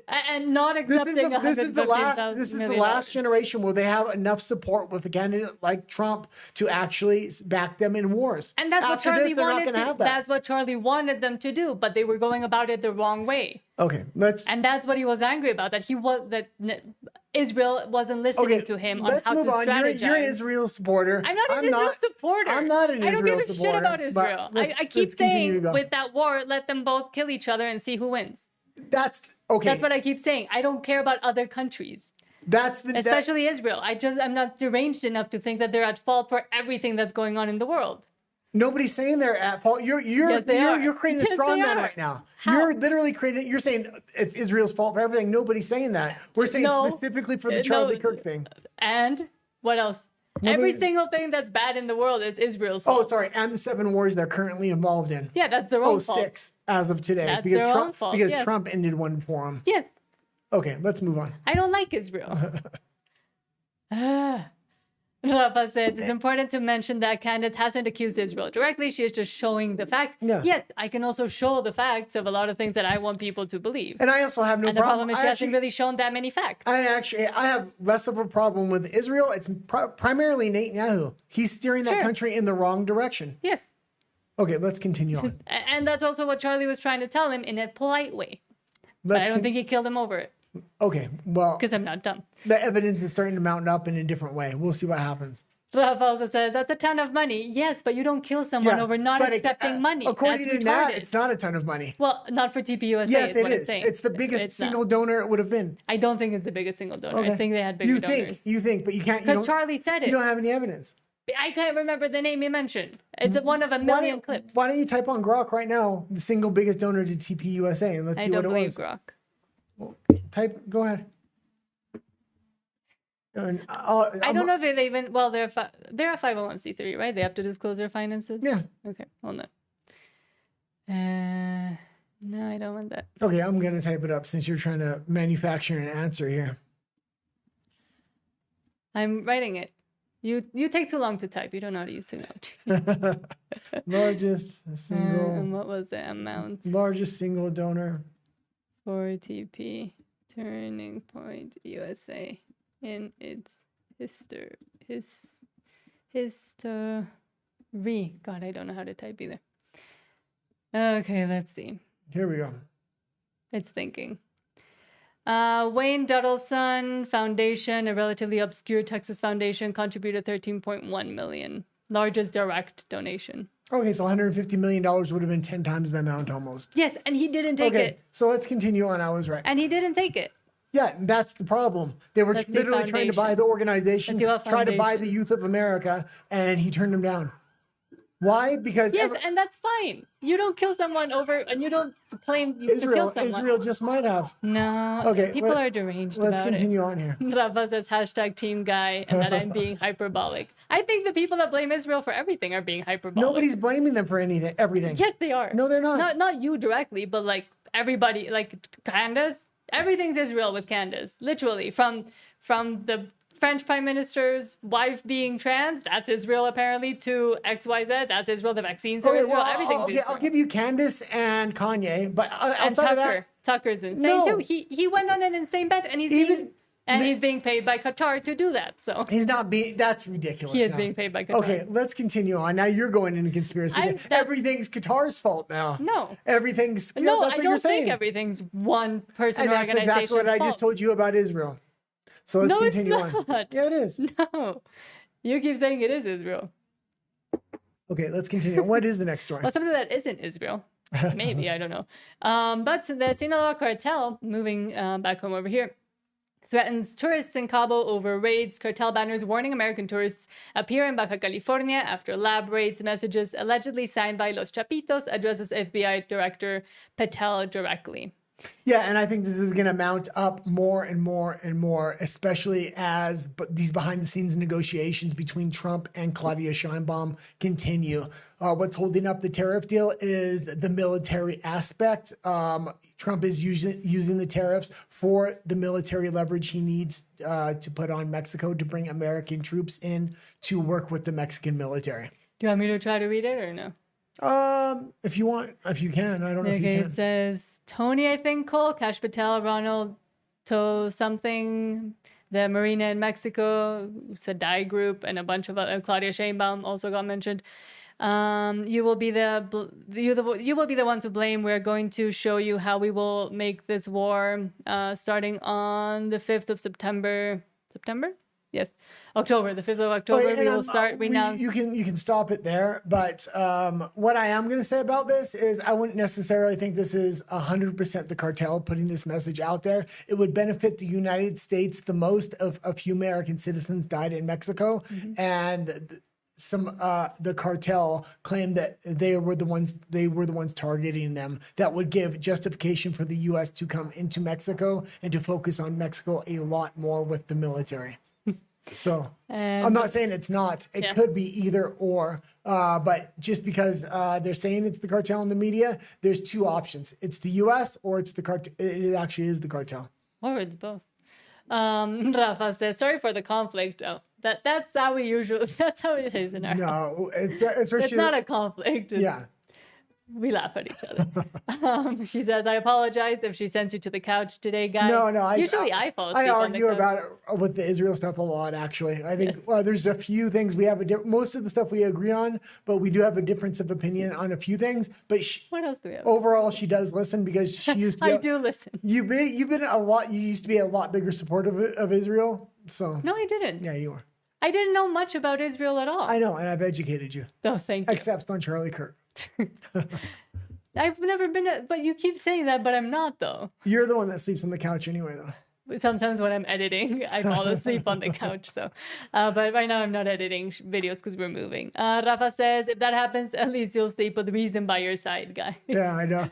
And not accepting this is the last generation where they have enough support with a candidate like Trump to actually back them in wars. And that's what Charlie wanted to. That's what Charlie wanted them to do, but they were going about it the wrong way. Okay, and that's what he was angry about. That Israel wasn't listening to him on how to strategize. You're an Israel supporter. I'm not an Israel supporter. I'm not an Israel supporter. I don't give a shit about Israel. I keep saying with that war, let them both kill each other and see who wins. That's okay. That's what I keep saying. I don't care about other countries. Especially Israel. I'm not deranged enough to think that they're at fault for everything that's going on in the world. Nobody's saying they're at fault. You're creating a straw man right now. How? You're literally creating. You're saying it's Israel's fault for everything. Nobody's saying that. We're saying specifically for the Charlie Kirk thing. And what else? Every single thing that's bad in the world is Israel's fault. Oh, sorry. And the 7 wars they're currently involved in. Yeah, that's their own fault. 6 as of today. That's their own fault. Because Trump ended one for them. Yes. Okay, let's move on. I don't like Israel. Rafa says, it's important to mention that Candace hasn't accused Israel directly. She is just showing the facts. Yeah. Yes, I can also show the facts of a lot of things that I want people to believe. And I also have no problem. And the problem is she hasn't really shown that many facts. I have less of a problem with Israel. It's primarily Netanyahu. He's steering that country in the wrong direction. Yes. Okay, let's continue on. And that's also what Charlie was trying to tell him in a polite way. But I don't think he killed him over it. Okay, well... Because I'm not dumb. The evidence is starting to mount up in a different way. We'll see what happens. Rafa also says, that's a ton of money. Yes, but you don't kill someone over not accepting money. According to Nat, it's not a ton of money. Well, not for TPUSA yes, is what it's saying. It's the biggest single donor it would have been. I don't think it's the biggest single donor. Okay. I think they had bigger donors. You think, but you can't... Because Charlie said it. You don't have any evidence. I can't remember the name he mentioned. It's one of a million clips. Why don't you type on Grok right now, the single biggest donor to TPUSA, and let's see what it was. I don't believe Grok. Well, go ahead. I don't know if they even, well, they're a 501c3, right? They have to disclose their finances? Yeah. Okay, hold on. No, I don't want that. Okay, I'm going to type it up since you're trying to manufacture an answer here. I'm writing it. You take too long to type. You don't know how to use technology. Largest single. And what was the amount? Largest single donor. For TP Turning Point USA in its history. God, I don't know how to type either. Okay, let's see. Here we go. It's thinking. Wayne Duddleson Foundation, a relatively obscure Texas foundation, contributed $13.1 million. Largest direct donation. Okay, so $150 million would have been 10 times the amount almost. Yes, and he didn't take Okay, it. so let's continue on. I was right. And he didn't take it. Yeah, that's the problem. They were That's the literally trying to buy foundation. the organization, That's your try to buy the foundation. youth of America, and he turned them down. Why? Because Yes, and that's fine. You don't kill someone over, and you don't claim to Israel, kill someone. Israel just might have. No. Okay, People are deranged Let's about continue on here. it. Rafa says hashtag team guy and that I'm being hyperbolic. I think the people that blame Israel for everything are being hyperbolic. Nobody's blaming them for anything, everything. Yes, they are. No, they're not. Not you directly, but like everybody, like Candace. Everything's Israel with Candace. Literally, from the French Prime Minister's wife being trans, that's Israel apparently, to XYZ, that's Israel. The vaccines are Israel. Everything's Israel. I'll give you Candace and Kanye, but And outside of Tucker. that, Tucker's insane No. too. He went on an insane bet, and he's being paid by Qatar to do that. So he's not being. That's ridiculous. he is now. being paid by Qatar. Okay, let's continue on. Now you're going into conspiracy. Everything's Qatar's fault now. No. Everything's. No, that's I what you're don't think saying. everything's one person And or that's organization's exactly what I just fault. told you about Israel. So let's No, it's continue on. not. Yeah, it is. No, you keep saying it is Israel. Okay, let's continue. What is the next story? Well, something that isn't Israel. Maybe, I don't know. But the Sinaloa cartel, moving back home over here, threatens tourists in Cabo over raids. Cartel banners warning American tourists appear in Baja California after lab raids. Messages allegedly signed by Los Chapitos addresses FBI Director Patel directly. Yeah, and I think this is going to mount up more and more and more, especially as these behind-the-scenes negotiations between Trump and Claudia Sheinbaum continue. What's holding up the tariff deal is the military aspect. Trump is using the tariffs for the military leverage he needs to put on Mexico to bring American troops in to work with the Mexican military. Do you want me to try to read it or no? If you want, if you can, I don't know if you Okay, can. it says Tony, I think, Cole, Cash Patel, Ronald To something, the Marina in Mexico, Sadai Group, and a bunch of other, Claudia Sheinbaum also got mentioned. You will be the one to blame. We're going to show you how we will make this war starting on the 5th of September. September? Yes, October. The 5th of October. We will start. You can stop it there. But what I am going to say about this is I wouldn't necessarily think this is 100% the cartel putting this message out there. It would benefit the United States the most. Of a few American citizens died in Mexico, and the cartel claimed that they were the ones targeting them. That would give justification for the U.S. to come into Mexico and to focus on Mexico a lot more with the military. So I'm not saying it's not. It could be either or. But just because they're saying it's the cartel in the media, there's two options. It's the U.S. or it's the cartel. It actually is the cartel. Or it's both. Rafa says, sorry for the conflict. Oh, that's how we usually, that's how it is in our house. No, it's not a conflict. Yeah. We laugh at each other. She says, I apologize if she sends you to the couch today, guy. No. Usually I fall asleep I on the argue couch. about it with the Israel stuff a lot, actually. I think there's a few things we have most of the stuff we agree on, but we do have a difference of opinion on a few things. But what else do we have? Overall, she does listen because she used to be I do listen. You've been a lot. You used to be a lot bigger supporter of Israel. So no, I didn't. Yeah, you were. I didn't know much about Israel at all. I know, and I've educated you. Oh, thank you. Except on Charlie Kirk. I've never been, but you keep saying that, but I'm not though. You're the one that sleeps on the couch anyway, though. Sometimes when I'm editing, I fall asleep on the couch. So, but right now I'm not editing videos because we're moving. Rafa says, if that happens, at least you'll sleep with reason by your side, guy. Yeah, I know.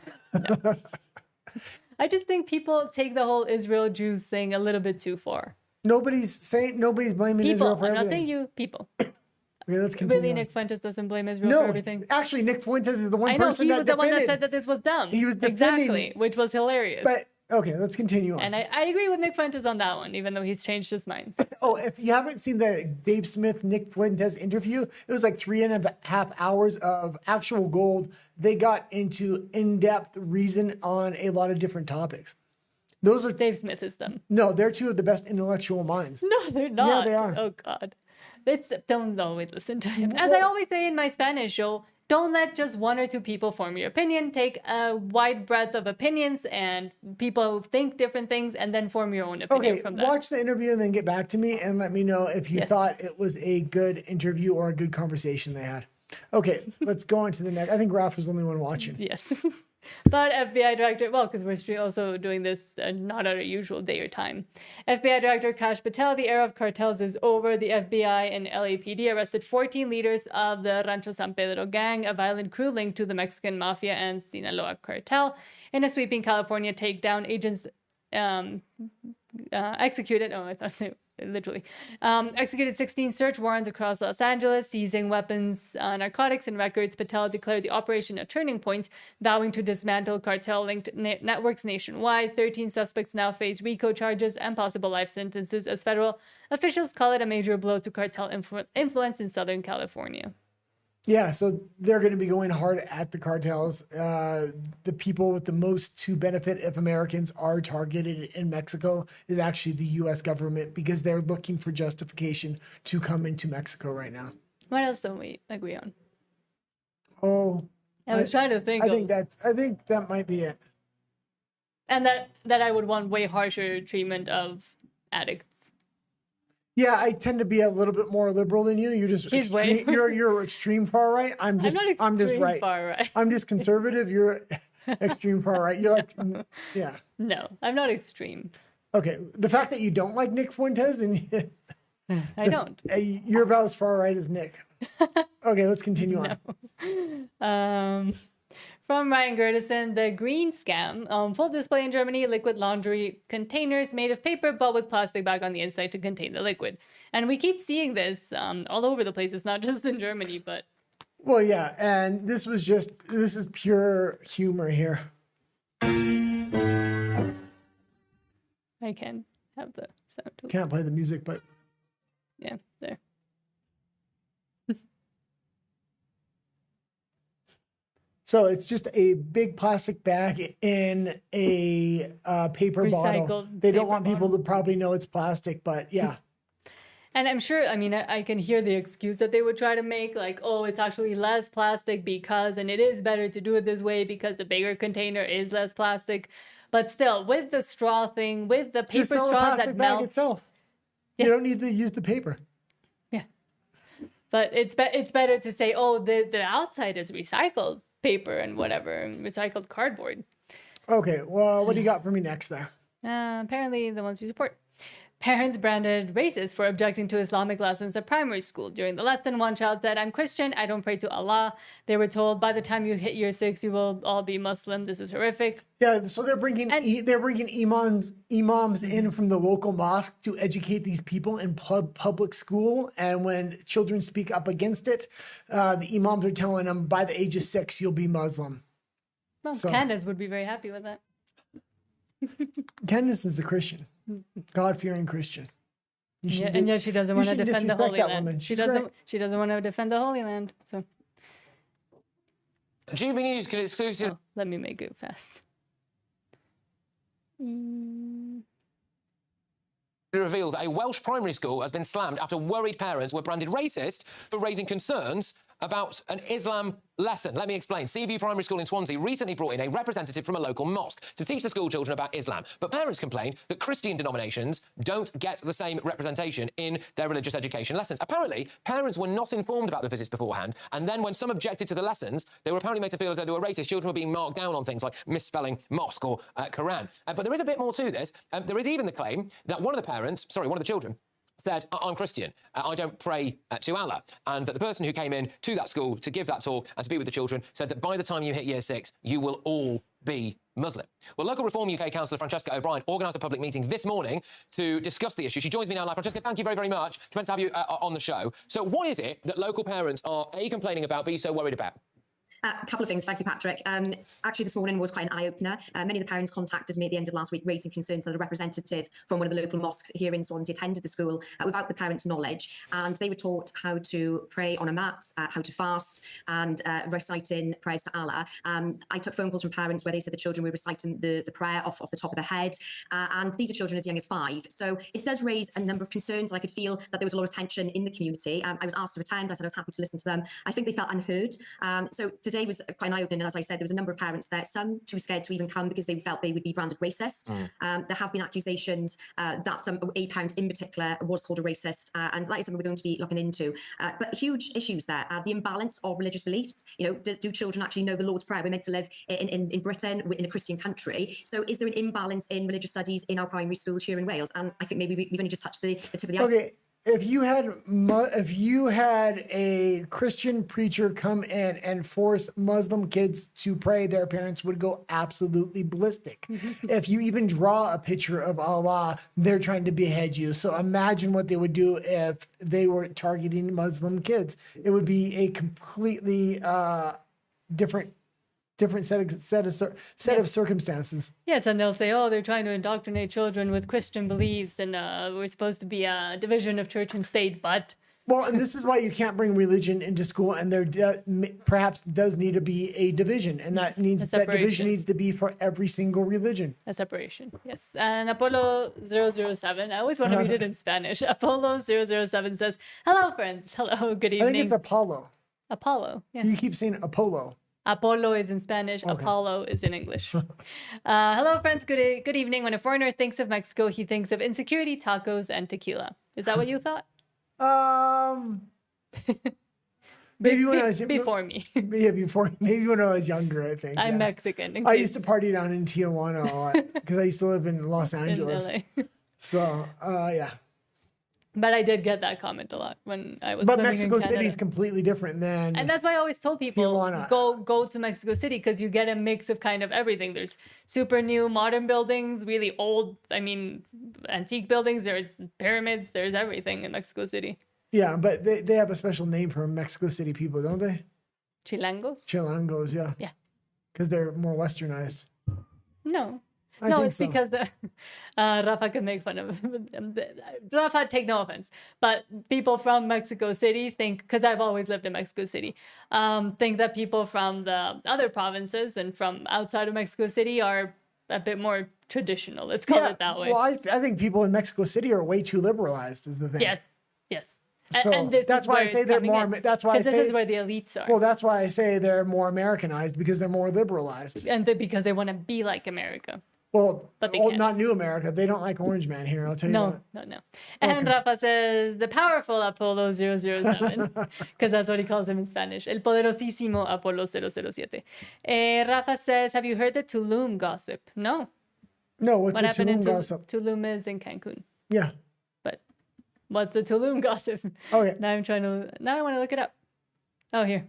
I just think people take the whole Israel Jews thing a little bit too far. Nobody's blaming Israel for everything. I'm not saying you, people. Okay, let's continue. Really, Nick Fuentes doesn't blame Israel for everything? Actually, Nick Fuentes is the one I know, person he that was the one that defended. said that this was dumb. He was defending. Exactly, which was hilarious. But Okay, let's continue on. And I agree with Nick Fuentes on that one, even though he's changed his mind. Oh, if you haven't seen the Dave Smith, Nick Fuentes interview, it was like 3.5 hours of actual gold. They got into in-depth reason on a lot of different topics. Those are Dave Smith is them. No, they're two of the best intellectual minds. No, they're not. Yeah, they are. Oh God, don't always listen to him. As I always say in my Spanish show, don't let just one or two people form your opinion. Take a wide breadth of opinions and people who think different things, and then form your own opinion Okay, from that. watch the interview and then get back to me and let me know if you Yes. thought it was a good interview or a good conversation they had. Okay, let's go on to the next. I think Raph was the only one watching. Yes. But FBI Director, well, because we're also doing this not at our usual day or time. FBI Director Kash Patel, the era of cartels is over. The FBI and LAPD arrested 14 leaders of the Rancho San Pedro gang, a violent crew linked to the Mexican Mafia and Sinaloa cartel. In a sweeping California takedown, agents executed, oh, I thought they literally, executed 16 search warrants across Los Angeles, seizing weapons, narcotics, and records. Patel declared the operation a turning point, vowing to dismantle cartel-linked networks nationwide. 13 suspects now face RICO charges and possible life sentences as federal officials call it a major blow to cartel influence in Southern California. Yeah, so they're going to be going hard at the cartels. The people with the most to benefit if Americans are targeted in Mexico is actually the U.S. government because they're looking for justification to come into Mexico right now. What else don't we agree on? Oh, I was trying to think. I think that might be it. And that I would want way harsher treatment of addicts. Yeah, I tend to be a little bit more liberal than you. You're just you're extreme far right. I'm just right. Far right. I'm just conservative. You're extreme far right. You're like, yeah. No, I'm not extreme. Okay, the fact that you don't like Nick Fuentes and I don't. You're about as far right as Nick. Okay, let's continue on. From Ryan Gertison, the green scam. Full display in Germany, liquid laundry containers made of paper but with plastic bag on the inside to contain the liquid. And we keep seeing this all over the place. It's not just in Germany, but... Well, yeah, and this is pure humor here. I can have the sound. Can't play the music, but... Yeah, there. So it's just a big plastic bag in a paper bottle. They don't want people to probably know it's plastic, but yeah. And I'm sure, I mean, I can hear the excuse that they would try to make, like, oh, it's actually less plastic because, and it is better to do it this way because the bigger container is less plastic. But still, with the straw thing, with the paper straw that melts. Itself. Yes. You don't need to use the paper. Yeah. But it's better to say, oh, the outside is recycled paper and whatever, and recycled cardboard. Okay, well, what do you got for me next there? Apparently the ones you support. Parents branded racist for objecting to Islamic lessons at primary school. During the lesson, one child said, "I'm Christian, I don't pray to Allah." They were told, by the time you hit year 6, you will all be Muslim. This is horrific. Yeah, so they're bringing imams in from the local mosque to educate these people in public school. And when children speak up against it, the imams are telling them, by the age of 6, you'll be Muslim. Well, Candace would be very happy with that. Candace is a Christian, God-fearing Christian. And yet she doesn't want to defend the Holy Land. Woman. She doesn't want to defend the Holy Land. So. GB News can exclusive. Oh, let me make it fast. Revealed that a Welsh primary school has been slammed after worried parents were branded racist for raising concerns about an Islam lesson. Let me explain. Seaview Primary School in Swansea recently brought in a representative from a local mosque to teach the school children about Islam. But parents complained that Christian denominations don't get the same representation in their religious education lessons. Apparently, parents were not informed about the visits beforehand, and then when some objected to the lessons, they were apparently made to feel as though they were racist. Children were being marked down on things like misspelling mosque or Quran. But there is a bit more to this. There is even the claim that one of the children, said, "I'm Christian, I don't pray to Allah," and that the person who came in to that school to give that talk and to be with the children said that by the time you hit year 6, you will all be Muslim. Well, Local Reform UK councillor Francesca O'Brien organised a public meeting this morning to discuss the issue. She joins me now live. Francesca, thank you very, very much. It's meant to have you on the show. So what is it that local parents are, A, complaining about, B, so worried about? A couple of things. Thank you, Patrick. Actually, this morning was quite an eye-opener. Many of the parents contacted me at the end of last week raising concerns that a representative from one of the local mosques here in Swansea attended the school without the parents' knowledge. And they were taught how to pray on a mat, how to fast, and reciting prayers to Allah. I took phone calls from parents where they said the children were reciting the prayer off the top of their head. And these are children as young as 5. So it does raise a number of concerns. I could feel that there was a lot of tension in the community. I was asked to attend. I said I was happy to listen to them. I think they felt unheard. So today was quite an eye-opening, and as I said, there was a number of parents there, some too scared to even come because they felt they would be branded racist. There have been accusations that a parent in particular was called a racist, and that is something we're going to be looking into. But huge issues there. The imbalance of religious beliefs. You know, do children actually know the Lord's Prayer? We're meant to live in Britain, in a Christian country. So is there an imbalance in religious studies in our primary schools here in Wales? And I think maybe we've only just touched the tip of the iceberg. Okay. If you had a Christian preacher come in and force Muslim kids to pray, their parents would go absolutely ballistic. If you even draw a picture of Allah, they're trying to behead you. So imagine what they would do if they were targeting Muslim kids. It would be a completely different set of circumstances. Yes, and they'll say, oh, they're trying to indoctrinate children with Christian beliefs, and we're supposed to be a division of church and state, but... Well, and this is why you can't bring religion into school, and there perhaps does need to be a division, and that division needs to be for every single religion. A separation, yes. And Apollo 007, I always want to read it in Spanish. Apollo 007 says, hello, friends. Hello, good evening. I think it's Apollo. Apollo, yeah. You keep saying Apollo. Apollo is in Spanish, okay. Apollo is in English. Hello, friends. Good evening. When a foreigner thinks of Mexico, he thinks of insecurity, tacos, and tequila. Is that what you thought? Maybe when I was before me. Maybe when I was younger, I think. I'm Mexican. I used to party down in Tijuana a lot because I used to live in Los Angeles. In LA. So, yeah. But I did get that comment a lot when I was living Mexico in Canada. City is completely different than... And that's why I always told people, Tijuana. go to Mexico City because you get a mix of kind of everything. There's super new modern buildings, really old, antique buildings. There's pyramids. There's everything in Mexico City. Yeah, but they have a special name for Mexico City people, don't they? Chilangos? Chilangos, yeah. Yeah. Because they're more westernized. No. I No, think it's so. because Rafa can make fun of Rafa, take no offense, but people from Mexico City think, because I've always lived in Mexico City, think that people from the other provinces and from outside of Mexico City are a bit more traditional. Let's call it that way. Well, I think people in Mexico City are way too liberalized, is the thing. Yes. So and this that's is why where I say it's they're coming more. in. That's why I say this is where the elites are. Well, that's why I say they're more Americanized, because they're more liberalized. And because they want to be like America. Well, But they can't. not New America. They don't like Orange Man here. I'll tell you that. No. And Rafa says the powerful Apollo 007, because that's what he calls him in Spanish. El poderosísimo Apollo 007. Rafa says, have you heard the Tulum gossip? No. No, what's What the happened Tulum in gossip? Tulum is in Cancun. Yeah. But what's the Tulum gossip? Okay. Now I want to look it up. Oh, here.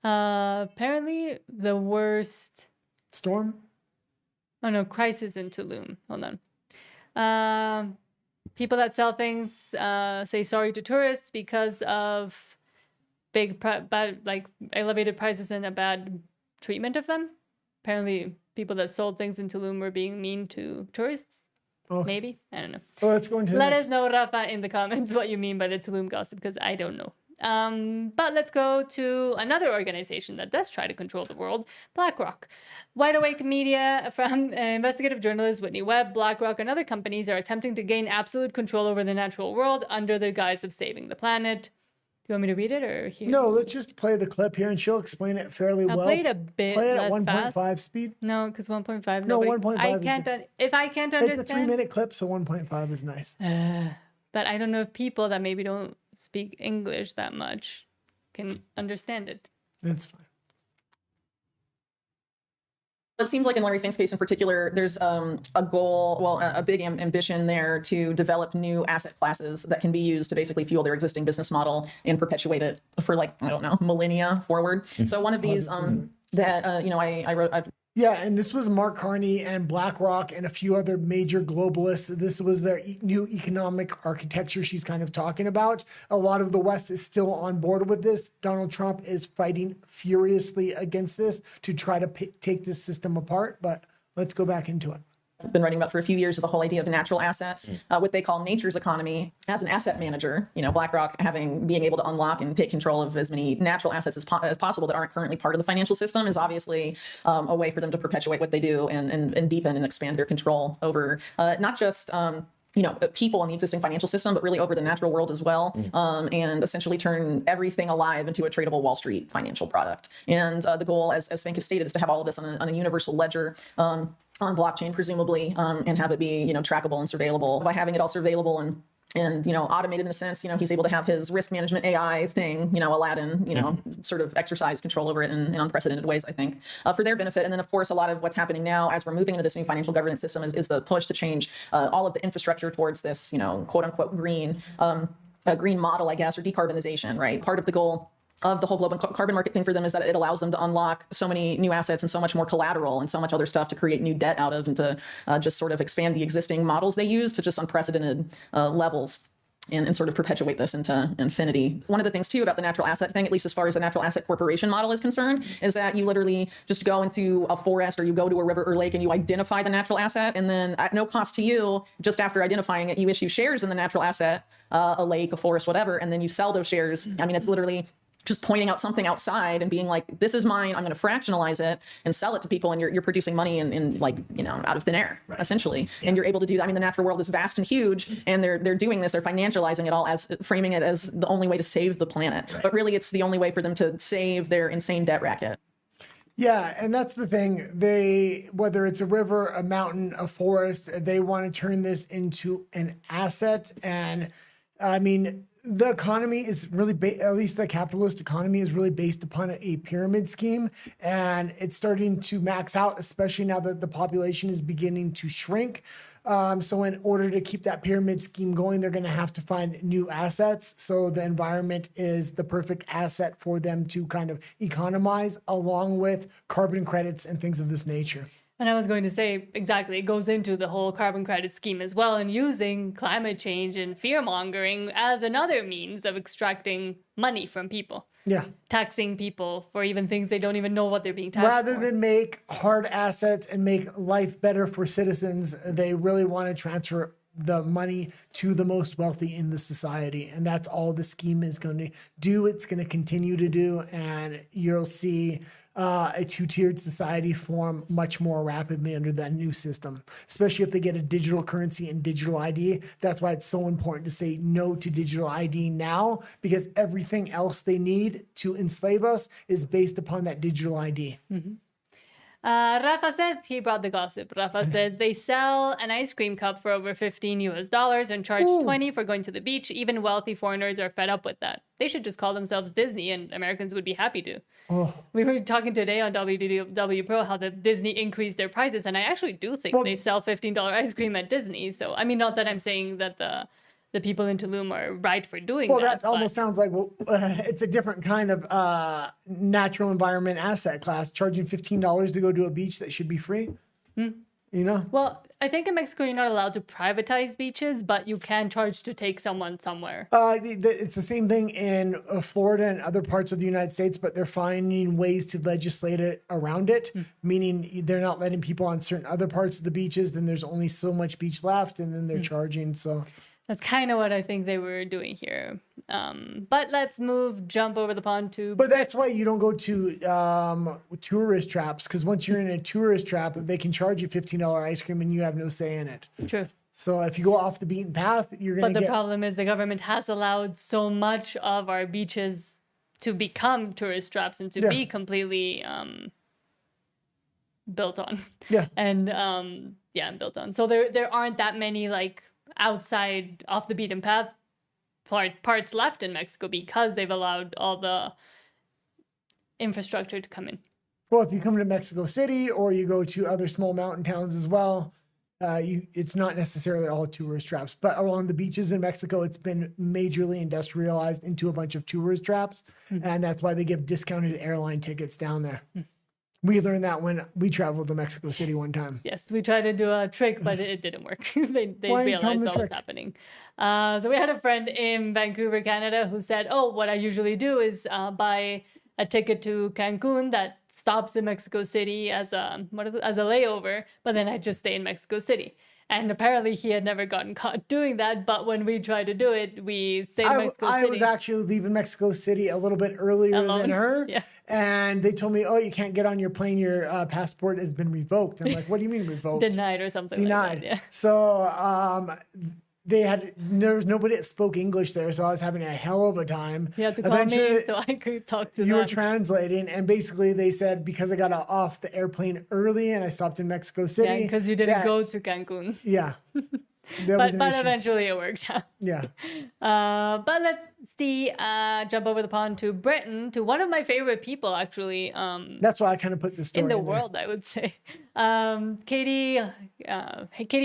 Apparently the worst storm. Oh no, crisis in Tulum. Hold on. People that sell things say sorry to tourists because of elevated prices and a bad treatment of them. Apparently, people that sold things in Tulum were being mean to tourists. Okay. Maybe, I don't know. So let's go into. Let us know, Rafa, in the comments what you mean by the Tulum gossip, because I don't know. But let's go to another organization that does try to control the world, BlackRock. Wide Awake Media from investigative journalist Whitney Webb, BlackRock and other companies are attempting to gain absolute control over the natural world under the guise of saving the planet. Do you want me to read it or here? No, let's just play the clip here and she'll explain it fairly well. I'll play it a bit Play it less at 1.5 fast. speed. No, because 1.5. No, 1.5. If I can't understand. It's a 3-minute clip, so 1.5 is nice. But I don't know if people that maybe don't speak English that much can understand it. That's fine. It seems like in Larry Fink's case in particular, there's a goal, well, a big ambition there to develop new asset classes that can be used to basically fuel their existing business model and perpetuate it for, like, I don't know, millennia forward. So one of these that, I've Yeah, and this was Mark Carney and BlackRock and a few other major globalists. This was their new economic architecture she's kind of talking about. A lot of the West is still on board with this. Donald Trump is fighting furiously against this to try to take this system apart, but let's go back into it. I've been writing about for a few years is the whole idea of natural assets, what they call nature's economy. As an asset manager, BlackRock being able to unlock and take control of as many natural assets as possible that aren't currently part of the financial system is obviously a way for them to perpetuate what they do and deepen and expand their control over not just people in the existing financial system, but really over the natural world as well, and essentially turn everything alive into a tradable Wall Street financial product. And the goal, as Fink has stated, is to have all of this on a universal ledger. On blockchain, presumably, and have it be, trackable and surveillable. By having it all surveillable and automated in a sense, he's able to have his risk management AI thing, Aladdin, sort of exercise control over it in unprecedented ways, I think, for their benefit. And then, of course, a lot of what's happening now as we're moving into this new financial governance system is the push to change all of the infrastructure towards this, quote unquote, green model, I guess, or decarbonization, right? Part of the goal of the whole global carbon market thing for them is that it allows them to unlock so many new assets and so much more collateral and so much other stuff to create new debt out of and to just sort of expand the existing models they use to just unprecedented levels. And sort of perpetuate this into infinity. One of the things, too, about the natural asset thing, at least as far as the natural asset corporation model is concerned, is that you literally just go into a forest or you go to a river or lake and you identify the natural asset. And then at no cost to you, just after identifying it, you issue shares in the natural asset, a lake, a forest, whatever, and then you sell those shares. I mean, it's literally just pointing out something outside and being like, this is mine, I'm going to fractionalize it and sell it to people. And you're producing money in out of thin air, essentially. Yeah. And you're able to do that. I mean, the natural world is vast and huge, and they're doing this, they're financializing it all as framing it as the only way to save the planet. Right. But really, it's the only way for them to save their insane debt racket. Yeah, and that's the thing. Whether it's a river, a mountain, a forest, they want to turn this into an asset. And I mean, the economy is really, at least the capitalist economy is really based upon a pyramid scheme, and it's starting to max out, especially now that the population is beginning to shrink. So in order to keep that pyramid scheme going, they're going to have to find new assets. So the environment is the perfect asset for them to kind of economize, along with carbon credits and things of this nature. And I was going to say, exactly, it goes into the whole carbon credit scheme as well, and using climate change and fear mongering as another means of extracting money from people. Yeah. Taxing people for even things they don't even know what they're being taxed Rather for. than make hard assets and make life better for citizens, they really want to transfer the money to the most wealthy in the society. And that's all the scheme is going to do. It's going to continue to do. And you'll see a two-tiered society form much more rapidly under that new system, especially if they get a digital currency and digital ID. That's why it's so important to say no to digital ID now, because everything else they need to enslave us is based upon that digital ID. Mm-hmm. Rafa says, he brought the gossip. Rafa says they sell an ice cream cup for over $15 and charge $20 for going to the beach. Even wealthy foreigners are fed up with that. They should just call themselves Disney, and Americans would be happy to. We were talking today on WDW Pro how the Disney increased their prices, and I actually do think they sell $15 ice cream at Disney. So, I mean, not that I'm saying that the people in Tulum are right for doing that. Well, that almost sounds like, it's a different kind of natural environment asset class, charging $15 to go to a beach that should be free. Well, I think in Mexico, you're not allowed to privatize beaches, but you can charge to take someone somewhere. It's the same thing in Florida and other parts of the United States, but they're finding ways to legislate it around it, meaning they're not letting people on certain other parts of the beaches. Then there's only so much beach left, and then they're charging. So that's kind of what I think they were doing here. But let's jump over the pond to... But that's why you don't go to tourist traps, because once you're in a tourist trap, they can charge you $15 ice cream and you have no say in it. True. So if you go off the beaten path, you're going to But the problem is the government has allowed so much of our beaches to become tourist traps and to be completely built on. Yeah. And built on. So there aren't that many outside off the beaten path parts left in Mexico because they've allowed all the infrastructure to come in. Well, if you come to Mexico City or you go to other small mountain towns as well, it's not necessarily all tourist traps, but along the beaches in Mexico, it's been majorly industrialized into a bunch of tourist traps. And that's why they give discounted airline tickets down there. We learned that when we traveled to Mexico City one time. Yes, we tried to do a trick, but it didn't work. they Why you tell them realized the what was trick? happening. So we had a friend in Vancouver, Canada, who said, "Oh, what I usually do is buy a ticket to Cancun that stops in Mexico City as a layover, but then I just stay in Mexico City." And apparently he had never gotten caught doing that. But when we tried to do it, we stayed in Mexico I City. was actually leaving Mexico City a little bit earlier Alone? than her. Yeah. And they told me, oh, you can't get on your plane. Your passport has been revoked. I'm like, what do you mean revoked? Denied or something Denied. like that. Yeah. So there was nobody that spoke English there. So I was having a hell of a time. You had to call me so I could talk to them. You were translating. And basically they said, because I got off the airplane early and I stopped in Mexico City. Yeah, because you didn't go to Cancun. Yeah. But eventually it worked out. Yeah. But let's see, jump over the pond to Britain, to one of my favorite people, actually. That's why I kind of put this story in the there. world, I would say. Katie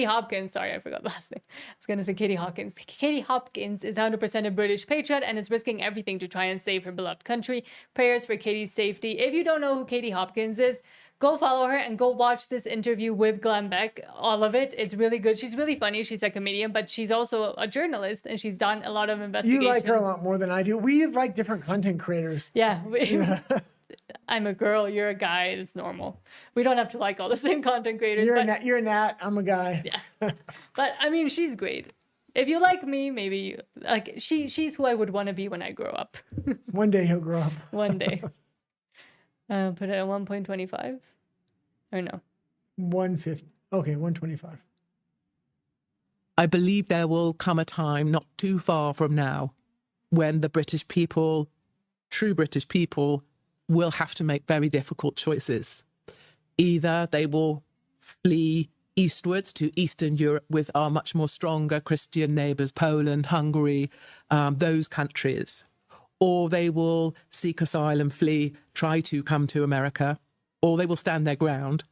Hopkins, sorry, I forgot the last name. I was going to say Katie Hopkins. Katie Hopkins is 100% a British patriot and is risking everything to try and save her beloved country. Prayers for Katie's safety. If you don't know who Katie Hopkins is, go follow her and go watch this interview with Glenn Beck. All of it. It's really good. She's really funny. She's a comedian, but she's also a journalist and she's done a lot of investigation. You like her a lot more than I do. We like different content creators. Yeah. I'm a girl. You're a guy. It's normal. We don't have to like all the same content creators. You're a Nat. I'm a guy. Yeah. But I mean, she's great. If you like me, maybe like she's who I would want to be when I grow up. One day he'll grow up. One day. Put it at 1.25 or no? 150. Okay, 125. I believe there will come a time not too far from now when the British people, true British people, will have to make very difficult choices. Either they will flee eastwards to Eastern Europe with our much more stronger Christian neighbours, Poland, Hungary, those countries, or they will seek asylum, flee, try to come to America, or they will stand their ground.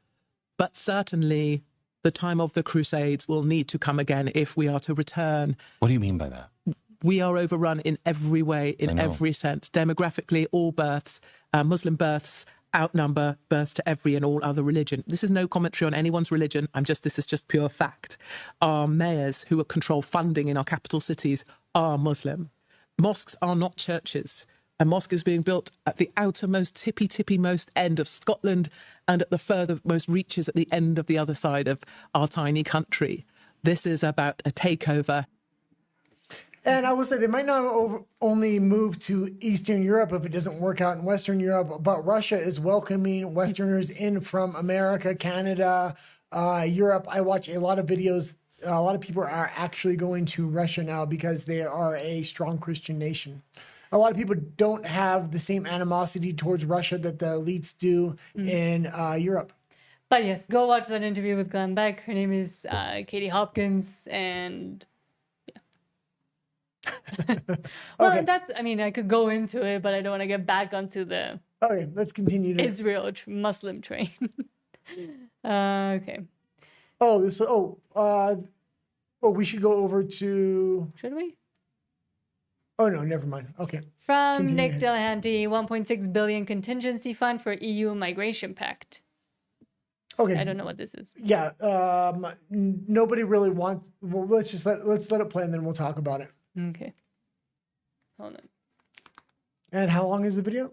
But certainly the time of the Crusades will need to come again if we are to return. What do you mean by that? We are overrun in every way, in every sense. Demographically, all births, Muslim births outnumber births to every and all other religion. This is no commentary on anyone's religion. This is just pure fact. Our mayors who control funding in our capital cities are Muslim. Mosques are not churches. A mosque is being built at the outermost, tippy-most end of Scotland and at the furthermost reaches at the end of the other side of our tiny country. This is about a takeover. And I will say they might not only move to Eastern Europe if it doesn't work out in Western Europe, but Russia is welcoming Westerners in from America, Canada, Europe. I watch a lot of videos. A lot of people are actually going to Russia now because they are a strong Christian nation. A lot of people don't have the same animosity towards Russia that the elites do in Europe. But yes, go watch that interview with Glenn Beck. Her name is Katie Hopkins, and well, Okay. I could go into it, but I don't want to get back onto the Okay, let's continue. Israel Muslim train. Okay. We should go over to. Should we? Oh no, never mind. Okay. From Continue. Nick Delahanty, 1.6 billion contingency fund for EU migration pact. Okay. I don't know what this is. Yeah. Nobody really wants. Well, let's let it play and then we'll talk about it. Okay. Hold on. And how long is the video?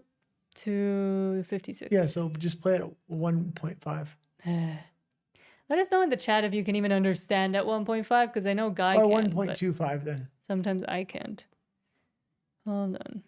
2:56. Yeah. So just play it at 1.5. Let us know in the chat if you can even understand at 1.5, because I know Guy Or can. 1.25 then. Sometimes I can't. Hold on.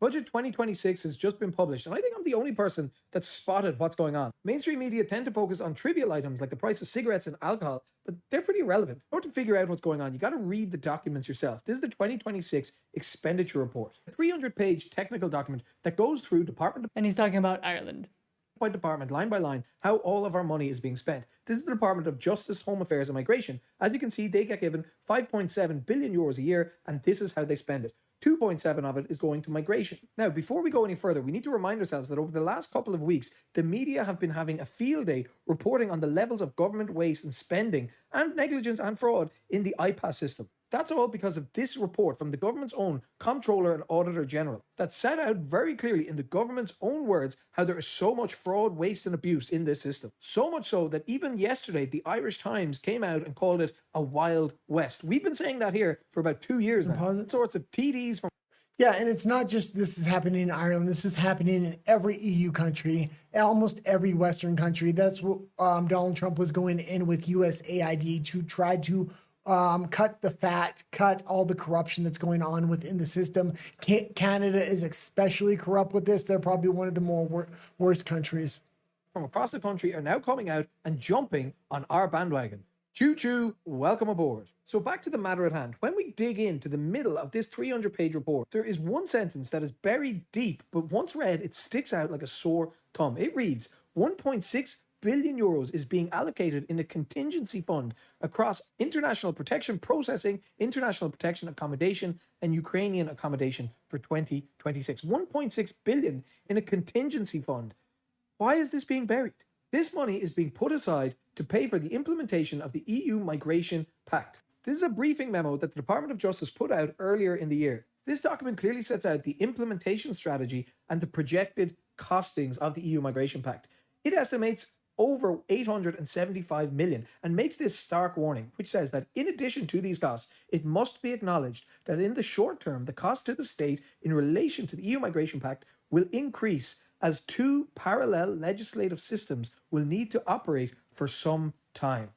Budget 2026 has just been published, and I think I'm the only person that's spotted what's going on. Mainstream media tend to focus on trivial items like the price of cigarettes and alcohol, but they're pretty irrelevant. In order to figure out what's going on, you got to read the documents yourself. This is the 2026 expenditure report, a 300-page technical document that goes through department And he's talking about Ireland. by department, line by line, how all of our money is being spent. This is the Department of Justice, Home Affairs and Migration. As you can see, they get given 5.7 billion euros a year, and this is how they spend it. 2.7 of it is going to migration. Now, before we go any further, we need to remind ourselves that over the last couple of weeks, the media have been having a field day reporting on the levels of government waste and spending and negligence and fraud in the IPAS system. That's all because of this report from the government's own Comptroller and Auditor General that set out very clearly in the government's own words how there is so much fraud, waste and abuse in this system. So much so that even yesterday the Irish Times came out and called it a wild west. We've been saying that here for about 2 years now. All sorts of TDs from... Yeah, and it's not just this is happening in Ireland. This is happening in every EU country, almost every Western country. That's what Donald Trump was going in with USAID to try to cut the fat, cut all the corruption that's going on within the system. Canada is especially corrupt with this. They're probably one of the more worst countries. From across the country are now coming out and jumping on our bandwagon. Choo-choo, welcome aboard. So back to the matter at hand. When we dig into the middle of this 300-page report, there is one sentence that is buried deep, but once read, it sticks out like a sore thumb. It reads, 1.6 billion euros is being allocated in a contingency fund across international protection processing, international protection accommodation, and Ukrainian accommodation for 2026. 1.6 billion in a contingency fund. Why is this being buried? This money is being put aside to pay for the implementation of the EU Migration Pact. This is a briefing memo that the Department of Justice put out earlier in the year. This document clearly sets out the implementation strategy and the projected costings of the EU Migration Pact. It estimates over 875 million and makes this stark warning, which says that in addition to these costs, it must be acknowledged that in the short term, the cost to the state in relation to the EU Migration Pact will increase as two parallel legislative systems will need to operate for some time.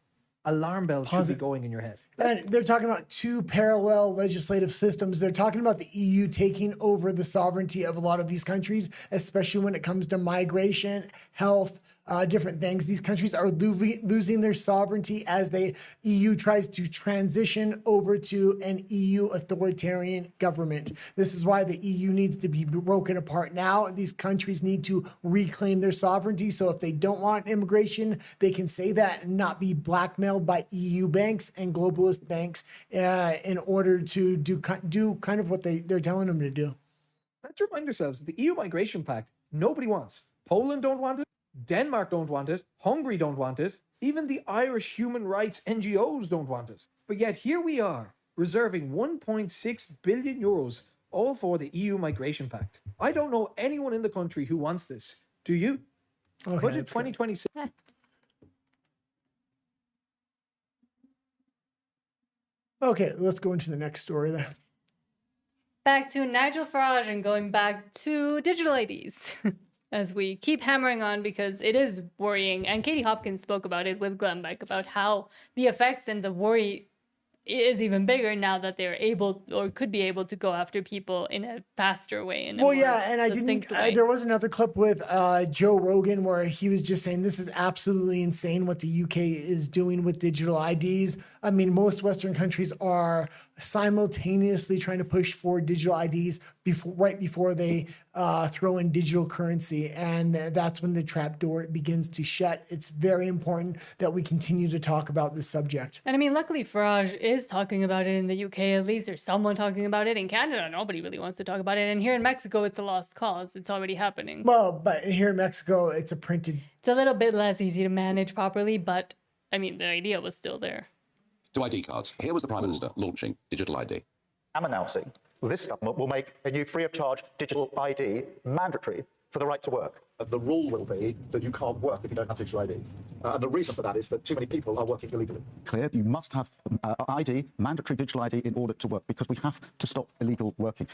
Alarm bells should be going in your head. And they're talking about two parallel legislative systems. They're talking about the EU taking over the sovereignty of a lot of these countries, especially when it comes to migration, health, different things. These countries are losing their sovereignty as the EU tries to transition over to an EU authoritarian government. This is why the EU needs to be broken apart now. These countries need to reclaim their sovereignty. So if they don't want immigration, they can say that and not be blackmailed by EU banks and globalist banks in order to do kind of what they're telling them to do. Let's remind ourselves that the EU Migration Pact, nobody wants. Poland don't want it. Denmark don't want it, Hungary don't want it, even the Irish human rights NGOs don't want it. But yet here we are, reserving 1.6 billion euros all for the EU Migration Pact. I don't know anyone in the country who wants this. Do you? Okay, Budget 2026. Okay, let's go into the next story there. Back to Nigel Farage and going back to digital IDs. As we keep hammering on because it is worrying. And Katie Hopkins spoke about it with Glenn Beck about how the effects and the worry is even bigger now that they're able or could be able to go after people in a faster way. In a more succinct way. There was another clip with Joe Rogan where he was just saying this is absolutely insane what the UK is doing with digital IDs. I mean, most Western countries are simultaneously trying to push for digital IDs right before they throw in digital currency. And that's when the trapdoor begins to shut. It's very important that we continue to talk about this subject. And I mean, luckily Farage is talking about it in the UK, at least there's someone talking about it. In Canada, nobody really wants to talk about it. And here in Mexico, it's a lost cause. It's already happening. Well, but here in Mexico, it's it's a little bit less easy to manage properly, but I mean, the idea was still there. To ID cards. Here was the Prime Minister launching digital ID. I'm announcing this government will make a new free-of-charge digital ID mandatory for the right to work. The rule will be that you can't work if you don't have digital ID. And the reason for that is that too many people are working illegally. Clear, you must have ID, mandatory digital ID, in order to work, because we have to stop illegal working.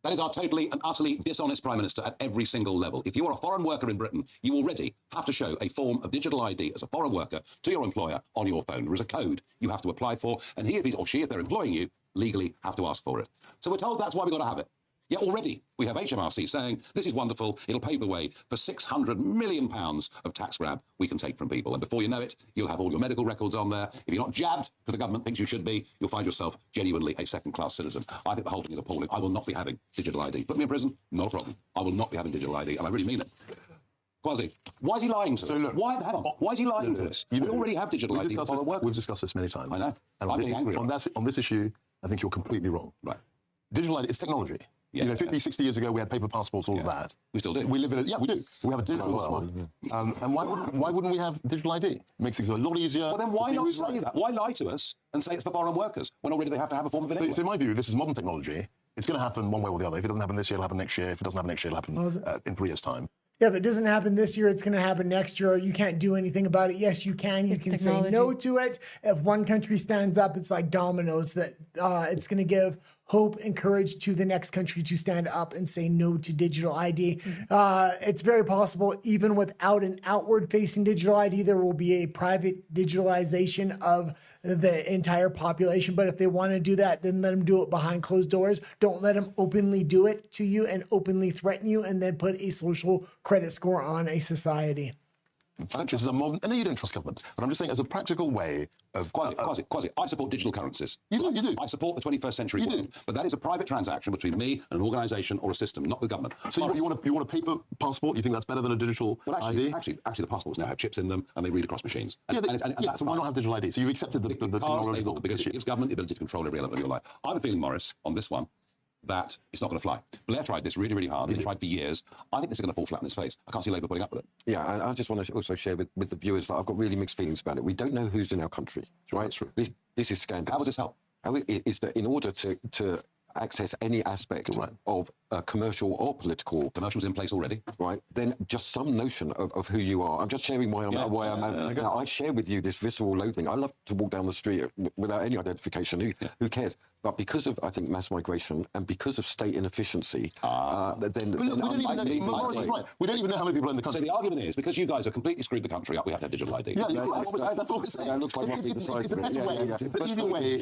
That is our totally and utterly dishonest Prime Minister at every single level. If you are a foreign worker in Britain, you already have to show a form of digital ID as a foreign worker to your employer on your phone. There is a code you have to apply for, and he or she, if they're employing you, legally have to ask for it. So we're told that's why we've got to have it. Yet already we have HMRC saying this is wonderful, it'll pave the way for £600 million of tax grab we can take from people. And before you know it, you'll have all your medical records on there. If you're not jabbed, because the government thinks you should be, you'll find yourself genuinely a second-class citizen. I think the whole thing is appalling. I will not be having digital ID. Put me in prison, not a problem. I will not be having digital ID, and I really mean it. Kwasi, why is he lying to us? Why is he lying to us? We already have digital ID. We've discussed this many times. I know. And I'm being angry on this issue, I think you're completely wrong. Right. Digital ID is technology. You know, 50, 60 years ago, we had paper passports, all of that. We still do. We live in we do. We have a digital world. And why wouldn't we have digital ID? It makes things a lot easier. Well, then why not say that? Why lie to us and say it's for foreign workers when already they have to have a form of it anyway? So in my view, this is modern technology. It's going to happen one way or the other. If it doesn't happen this year, it'll happen next year. If it doesn't happen next year, it'll happen in 3 years' time. Yeah, if it doesn't happen this year, it's going to happen next year. You can't do anything about it. Yes, you can. You can say no to it. If one country stands up, it's like dominoes that it's going to give hope and courage to the next country to stand up and say no to digital ID. It's very possible, even without an outward-facing digital ID, there will be a private digitalization of the entire population. But if they want to do that, then let them do it behind closed doors. Don't let them openly do it to you and openly threaten you and then put a social credit score on a society. This is a modern, I know you don't trust government, but I'm just saying as a practical way of... Quasi. I support digital currencies. You do. I support the 21st century world. But that is a private transaction between me and an organisation or a system, not the government. So you want a paper passport? You think that's better than a digital ID? Actually, the passports now have chips in them and they read across machines. So why not have digital ID? So you've accepted the technological... Because it gives government the ability to control every element of your life. I have a feeling, Morris, on this one, that it's not going to fly. Blair tried this really, really hard. He tried for years. I think this is going to fall flat on its face. I can't see Labour putting up with it. Yeah, and I just want to also share with the viewers that I've got really mixed feelings about it. We don't know who's in our country, right? That's true. This is scandalous. How would this help? Is that in order to access any aspect of commercial or political... Commercial's in place already. Right, then just some notion of who you are. I'm just sharing why I'm I share with you this visceral loathing. I love to walk down the street without any identification. Who cares? But because of, I think, mass migration and because of state inefficiency, we don't even know how many people are in the country. So the argument is, because you guys have completely screwed the country up, we have to have digital ID. Yeah, that's what we're saying. It looks like roughly the size of it. But either way...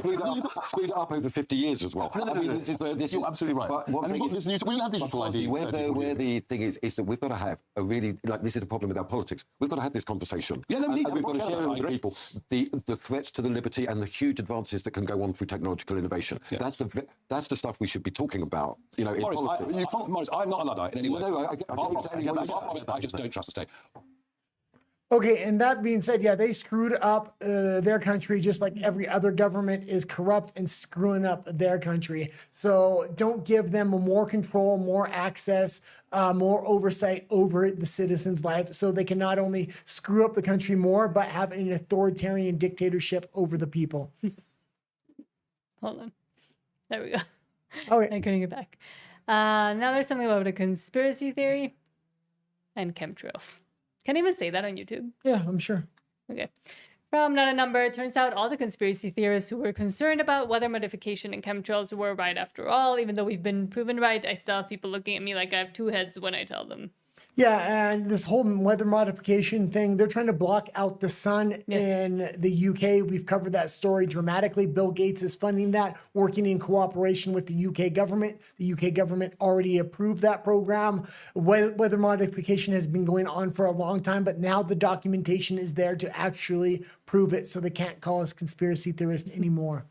Screwed it up over 50 years as well. You're absolutely right. We don't have digital ID. Where the thing is that we've got to have a really, like, this is the problem with our politics. We've got to have this conversation. Yeah, no, we've got to share with people the threats to the liberty and the huge advances that can go on through technological innovation. Yeah. That's the stuff we should be talking about. You know, Morris, I'm not a Luddite in any way. No, I just don't trust the state. Okay, and that being said, yeah, they screwed up their country just like every other government is corrupt and screwing up their country. So don't give them more control, more access, more oversight over the citizens' life so they can not only screw up the country more, but have an authoritarian dictatorship over the people. Hold on. There we go. Okay. I couldn't get back. Now there's something about a conspiracy theory and chemtrails. Can't even say that on YouTube. Yeah, I'm sure. Okay. From Not a Number, it turns out all the conspiracy theorists who were concerned about weather modification and chemtrails were right after all. Even though we've been proven right, I still have people looking at me like I have two heads when I tell them. Yeah, and this whole weather modification thing, they're trying to block out the sun in the UK. We've covered that story dramatically. Bill Gates is funding that, working in cooperation with the UK government. The UK government already approved that program. Weather modification has been going on for a long time, but now the documentation is there to actually prove it, so they can't call us conspiracy theorists anymore.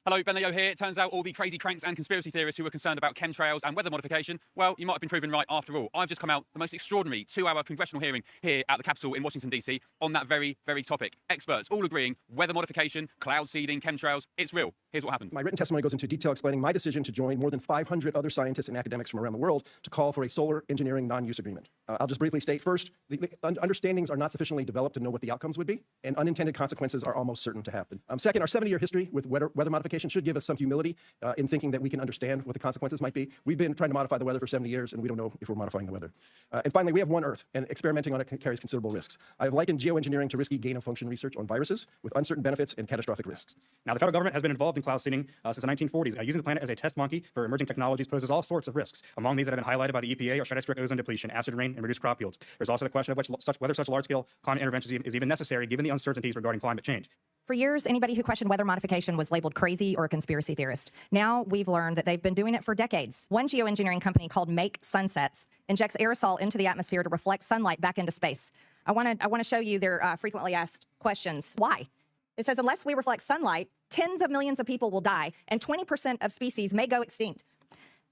Hello, Ben Leo here. It turns out all the crazy cranks and conspiracy theorists who were concerned about chemtrails and weather modification, well, you might have been proven right after all. I've just come out the most extraordinary 2-hour congressional hearing here at the Capitol in Washington, D.C. on that very, very topic. Experts all agreeing weather modification, cloud seeding, chemtrails, it's real. Here's what happened. My written testimony goes into detail explaining my decision to join more than 500 other scientists and academics from around the world to call for a solar engineering non-use agreement. I'll just briefly state first, the understandings are not sufficiently developed to know what the outcomes would be, and unintended consequences are almost certain to happen. Second, our 70-year history with weather modification should give us some humility in thinking that we can understand what the consequences might be. We've been trying to modify the weather for 70 years, and we don't know if we're modifying the weather. And finally, we have one Earth, and experimenting on it carries considerable risks. I have likened geoengineering to risky gain-of-function research on viruses with uncertain benefits and catastrophic risks. Now, the federal government has been involved in cloud seeding since the 1940s. Using the planet as a test monkey for emerging technologies poses all sorts of risks. Among these that have been highlighted by the EPA are stratospheric ozone depletion, acid rain, and reduced crop yields. There's also the question of whether such large-scale climate intervention is even necessary given the uncertainties regarding climate change. For years, anybody who questioned weather modification was labeled crazy or a conspiracy theorist. Now we've learned that they've been doing it for decades. One geoengineering company called Make Sunsets injects aerosol into the atmosphere to reflect sunlight back into space. I want to show you their frequently asked questions. Why? It says, unless we reflect sunlight, tens of millions of people will die, and 20% of species may go extinct.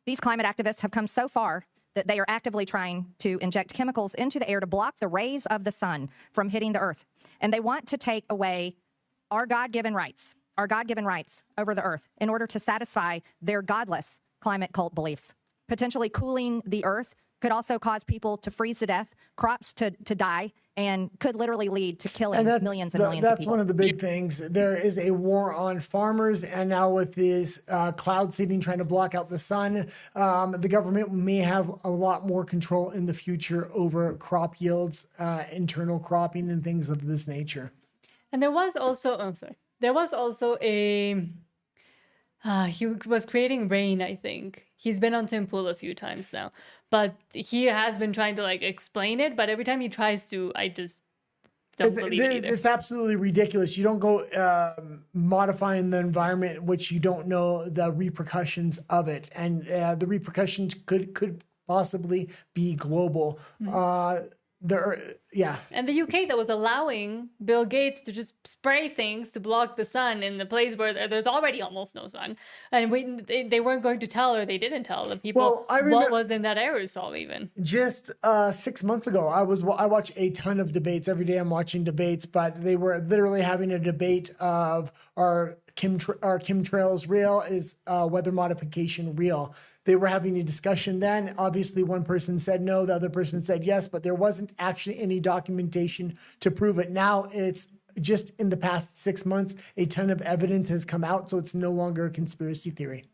These climate activists have come so far that they are actively trying to inject chemicals into the air to block the rays of the sun from hitting the earth. And they want to take away our God-given rights over the earth in order to satisfy their godless climate cult beliefs. Potentially cooling the earth could also cause people to freeze to death, crops to die, and could literally lead to killing millions and millions of That's people. one of the big things. There is a war on farmers, and now with this cloud seeding trying to block out the sun, the government may have a lot more control in the future over crop yields, internal cropping, and things of this nature. And there was also, there was also a, he was creating rain, I think. He's been on Tim Pool a few times now, but he has been trying to like explain it, but every time he tries to, I just don't believe it either. It's absolutely ridiculous. You don't go modifying the environment, which you don't know the repercussions of it. And the repercussions could possibly be global. And the UK that was allowing Bill Gates to just spray things to block the sun in the place where there's already almost no sun, and they weren't going to tell, or they didn't tell the people what was in that aerosol even. Just 6 months ago, I watch a ton of debates. Every day I'm watching debates, but they were literally having a debate of are chemtrails real? Is weather modification real? They were having a discussion then. Obviously, one person said no, the other person said yes, but there wasn't actually any documentation to prove it. Now it's just in the past 6 months, a ton of evidence has come out, so it's no longer a conspiracy theory.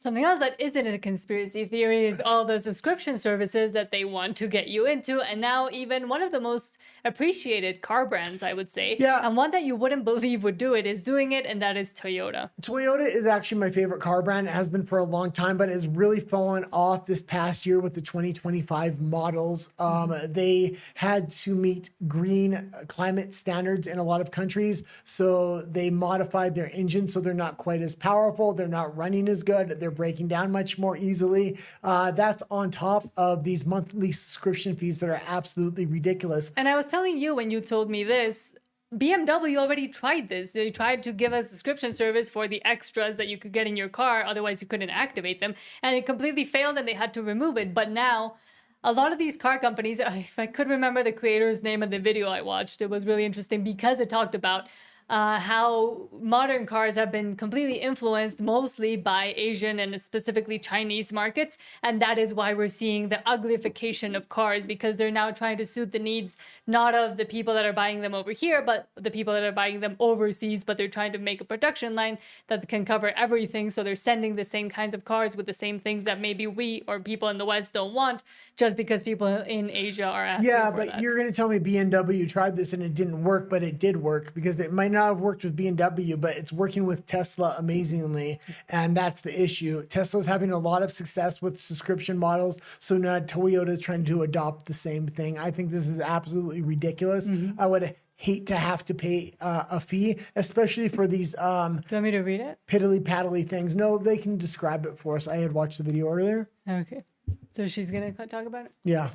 Something else that isn't a conspiracy theory is all the subscription services that they want to get you into. And now even one of the most appreciated car brands, I would say, and one that you wouldn't believe would do it, is doing it, and that is Toyota. Toyota is actually my favorite car brand. It has been for a long time, but it's really fallen off this past year with the 2025 models. They had to meet green climate standards in a lot of countries, so they modified their engine so they're not quite as powerful. They're not running as good. They're breaking down much more easily. That's on top of these monthly subscription fees that are absolutely ridiculous. And I was telling you when you told me this, BMW already tried this. They tried to give a subscription service for the extras that you could get in your car, otherwise you couldn't activate them, and it completely failed and they had to remove it. But now a lot of these car companies, if I could remember the creator's name of the video I watched, it was really interesting because it talked about how modern cars have been completely influenced mostly by Asian and specifically Chinese markets. And that is why we're seeing the uglification of cars, because they're now trying to suit the needs, not of the people that are buying them over here, but the people that are buying them overseas. But they're trying to make a production line that can cover everything. So they're sending the same kinds of cars with the same things that maybe we or people in the West don't want, just because people in Asia are asking for that. You're going to tell me BMW tried this and it didn't work, but it did work, because it might not have worked with BMW, but it's working with Tesla amazingly. And that's the issue. Tesla's having a lot of success with subscription models. So now Toyota is trying to adopt the same thing. I think this is absolutely ridiculous. I would hate to have to pay a fee, especially for these. Do you want me to read it? Piddly paddly things. No, they can describe it for us. I had watched the video earlier. Okay. So she's going to talk about it? Yeah.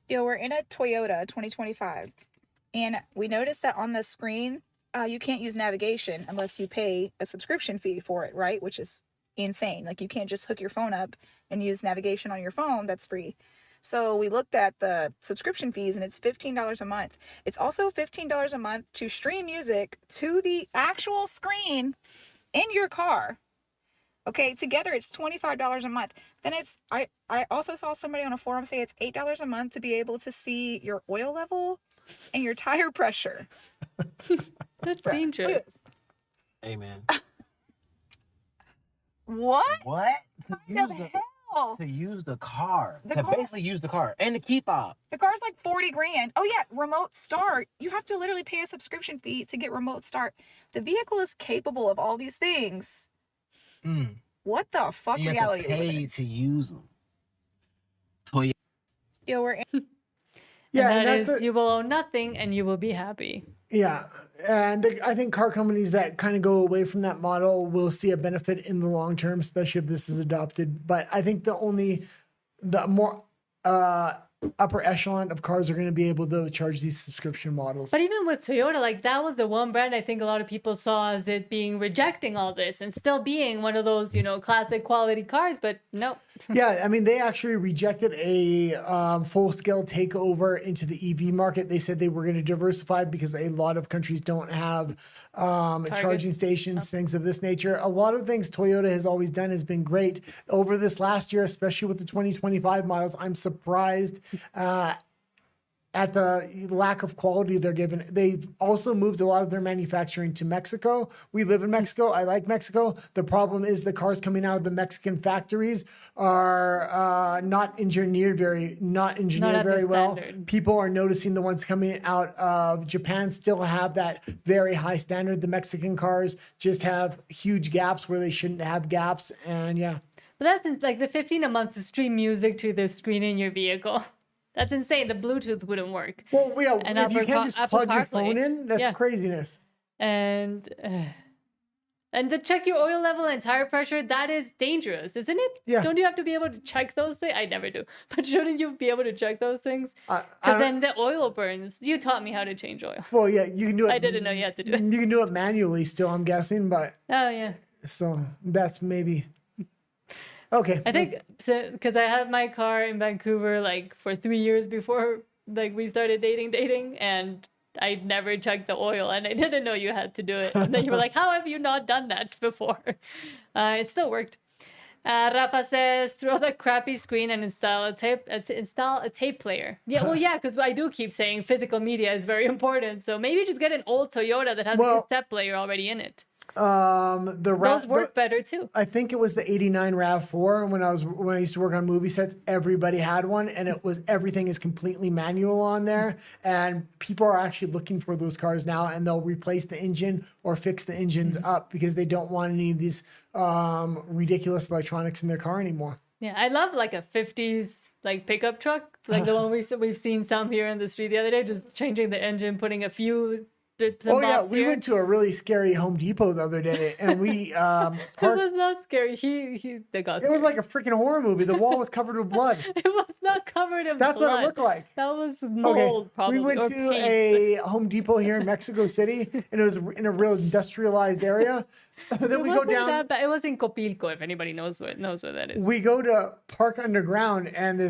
We're in a Toyota 2025. And we noticed that on the screen, you can't use navigation unless you pay a subscription fee for it, right? Which is insane. Like, you can't just hook your phone up and use navigation on your phone. That's free. So we looked at the subscription fees, and it's $15 a month. It's also $15 a month to stream music to the actual screen in your car. Okay, together it's $25 a month. Then I also saw somebody on a forum say it's $8 a month to be able to see your oil level and your tire pressure. That's dangerous. Hey, man. What? What? To use the car. Basically use the car and the key fob. The car's like 40 grand. Oh yeah, remote start. You have to literally pay a subscription fee to get remote start. The vehicle is capable of all these things. What the fuck you reality? You have to pay to use them. Toyota. We're in. And that is, you will own nothing and you will be happy. Yeah. And I think car companies that kind of go away from that model will see a benefit in the long term, especially if this is adopted. But I think the more upper echelon of cars are going to be able to charge these subscription models. But even with Toyota, like that was the one brand I think a lot of people saw as it being rejecting all this and still being one of those, classic quality cars, but no. Yeah, I mean, they actually rejected a full-scale takeover into the EV market. They said they were going to diversify because a lot of countries don't have charging stations, things of this nature. A lot of things Toyota has always done has been great. Over this last year, especially with the 2025 models, I'm surprised at the lack of quality they're given. They've also moved a lot of their manufacturing to Mexico. We live in Mexico. I like Mexico. The problem is the cars coming out of the Mexican factories are not engineered very well. People are noticing the ones coming out of Japan still have that very high standard. The Mexican cars just have huge gaps where they shouldn't have gaps. And yeah. But that's like the $15 a month to stream music to the screen in your vehicle. That's insane. The Bluetooth wouldn't work. Well, yeah, if you can't just plug your phone in, that's craziness. And to check your oil level and tire pressure, that is dangerous, isn't it? Yeah. Don't you have to be able to check those things? I never do. But shouldn't you be able to check those things? Because then the oil burns. You taught me how to change oil. Well, yeah, you can do it. I didn't know you had to do it. You can do it manually still, I'm guessing, but... Oh, yeah. So that's maybe... Okay. I think so because I had my car in Vancouver like for 3 years before like we started dating, and I never checked the oil, and I didn't know you had to do it. And then you were like, "How have you not done that before?" It still worked. Rafa says, "Throw the crappy screen and install a tape player." Yeah, well, yeah, because I do keep saying physical media is very important. So maybe just get an old Toyota that has a cassette player already in it. Those work better too. I think it was the '89 RAV4 when I used to work on movie sets. Everybody had one, and everything is completely manual on there. And people are actually looking for those cars now, and they'll replace the engine or fix the engines up because they don't want any of these ridiculous electronics in their car anymore. Yeah, I love like a 50s like pickup truck, like the one we've seen some here in the street the other day, just changing the engine, putting a few. We went to a really scary Home Depot the other day, and we it was not scary. They got scared. It was like a freaking horror movie. The wall was covered with blood. It was not covered in blood. That's what it looked like. That was mold, probably. We went to a Home Depot here in Mexico City, and it was in a real industrialized area. And then we go down. That bad. It was in Copilco, if anybody knows where that is. We go to park underground, and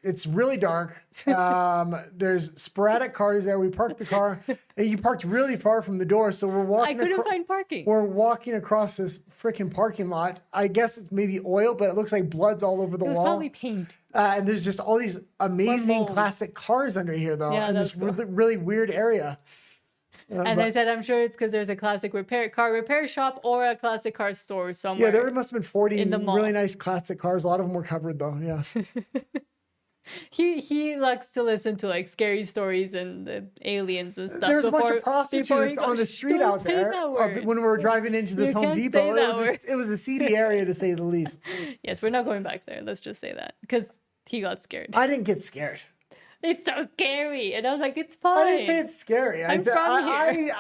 it's really dark. There's sporadic cars there. We parked the car, and you parked really far from the door, so we're walking. I couldn't find parking. We're walking across this freaking parking lot. I guess it's maybe oil, but it looks like blood's all over the wall. It was probably paint. And there's just all these amazing classic cars under here, though, in this really weird area. And I said, I'm sure it's because there's a classic car repair shop or a classic car store somewhere. Yeah, there must have been 40 in the mall. Really nice classic cars. A lot of them were covered, though. Yeah. He likes to listen to like scary stories and the aliens and stuff. There's a bunch of prostitutes on the street out there when we were driving into this Home Depot. It was a seedy area, to say the least. Yes, we're not going back there. Let's just say that because he got scared. I didn't get scared. It's so scary, and I was like, "It's fine." I didn't say it's scary. I'm from here.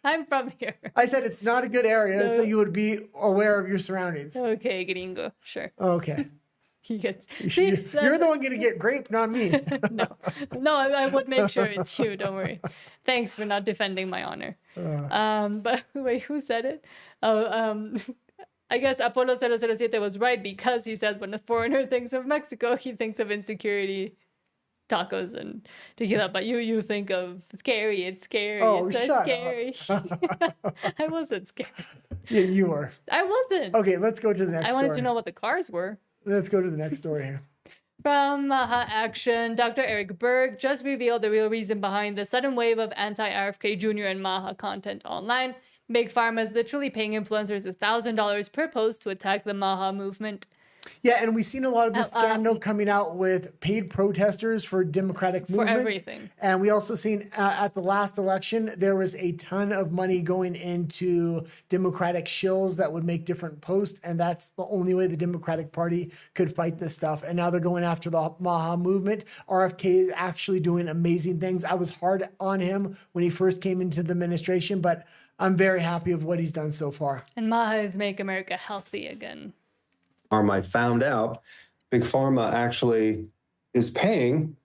I'm from here. I said it's not a good area, so you would be aware of your surroundings. Okay, gringo. Sure. Okay. He gets. You're the one going to get raped, not me. No, I would make sure it's you. Don't worry. Thanks for not defending my honor. But wait, who said it? I guess Apollo 007 was right because he says when a foreigner thinks of Mexico, he thinks of insecurity, tacos, and tequila. But you think of scary. It's scary. Oh, it's shut scary. I wasn't scared. Yeah, you were. I wasn't. Okay, let's go to the next I wanted story. to know what the cars were. Let's go to the next story here. From Maha Action, Dr. Eric Berg just revealed the real reason behind the sudden wave of anti-RFK Jr. and Maha content online. Big Pharma is literally paying influencers $1,000 per post to attack the Maha movement. Yeah, and we've seen a lot of this scandal coming out with paid protesters for democratic movements. For everything. And we also seen at the last election, there was a ton of money going into democratic shills that would make different posts. And that's the only way the Democratic Party could fight this stuff. And now they're going after the Maha movement. RFK is actually doing amazing things. I was hard on him when he first came into the administration, but I'm very happy of what he's done so far. And Maha is Make America Healthy Again. I found out Big Pharma actually is paying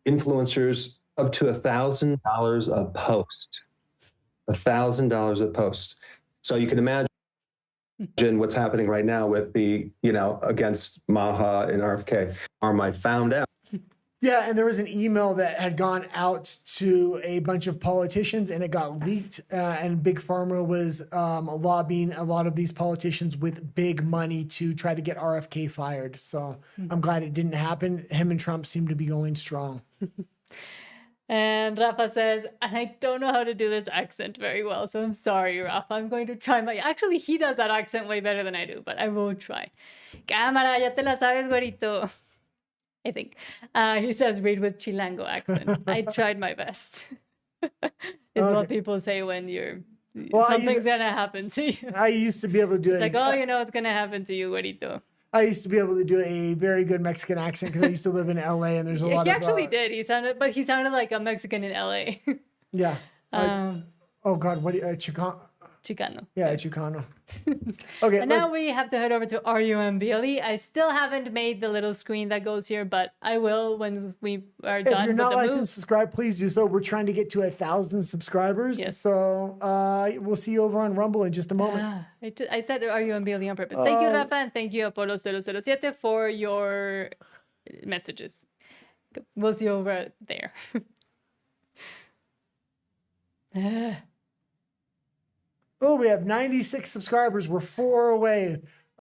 influencers up to $1,000 a post. $1,000 a post. So you can imagine what's happening right now with the, against Maha and RFK. I found out. Yeah, and there was an email that had gone out to a bunch of politicians, and it got leaked. And Big Pharma was lobbying a lot of these politicians with big money to try to get RFK fired. So I'm glad it didn't happen. Him and Trump seem to be going strong. And Rafa says, and I don't know how to do this accent very well, so I'm sorry, Rafa. I'm going to try my... Actually, he does that accent way better than I do, but I will try. Cámara, ya te la sabes, güerito. I think. He says, read with Chilango accent. I tried my best. Is what people say when something's going to happen to you. I used to be able to do it. It's like, it's going to happen to you, güerito. I used to be able to do a very good Mexican accent because I used to live in LA, and there's a lot of... He actually did. He sounded like a Mexican in LA. Yeah. Oh, God. What do you... Chicano. Yeah, Chicano. Okay. And now we have to head over to RUMBLE. I still haven't made the little screen that goes here, but I will when we are done. If you're not with the liking move. and subscribe, please do so. We're trying to get to 1,000 subscribers. Yes. So we'll see you over on Rumble in just a moment. I said RUMBLE on purpose. Thank you, Rafa, and thank you, Apollo007, for your messages. We'll see you over there. Oh, we have 96 subscribers. We're 4 away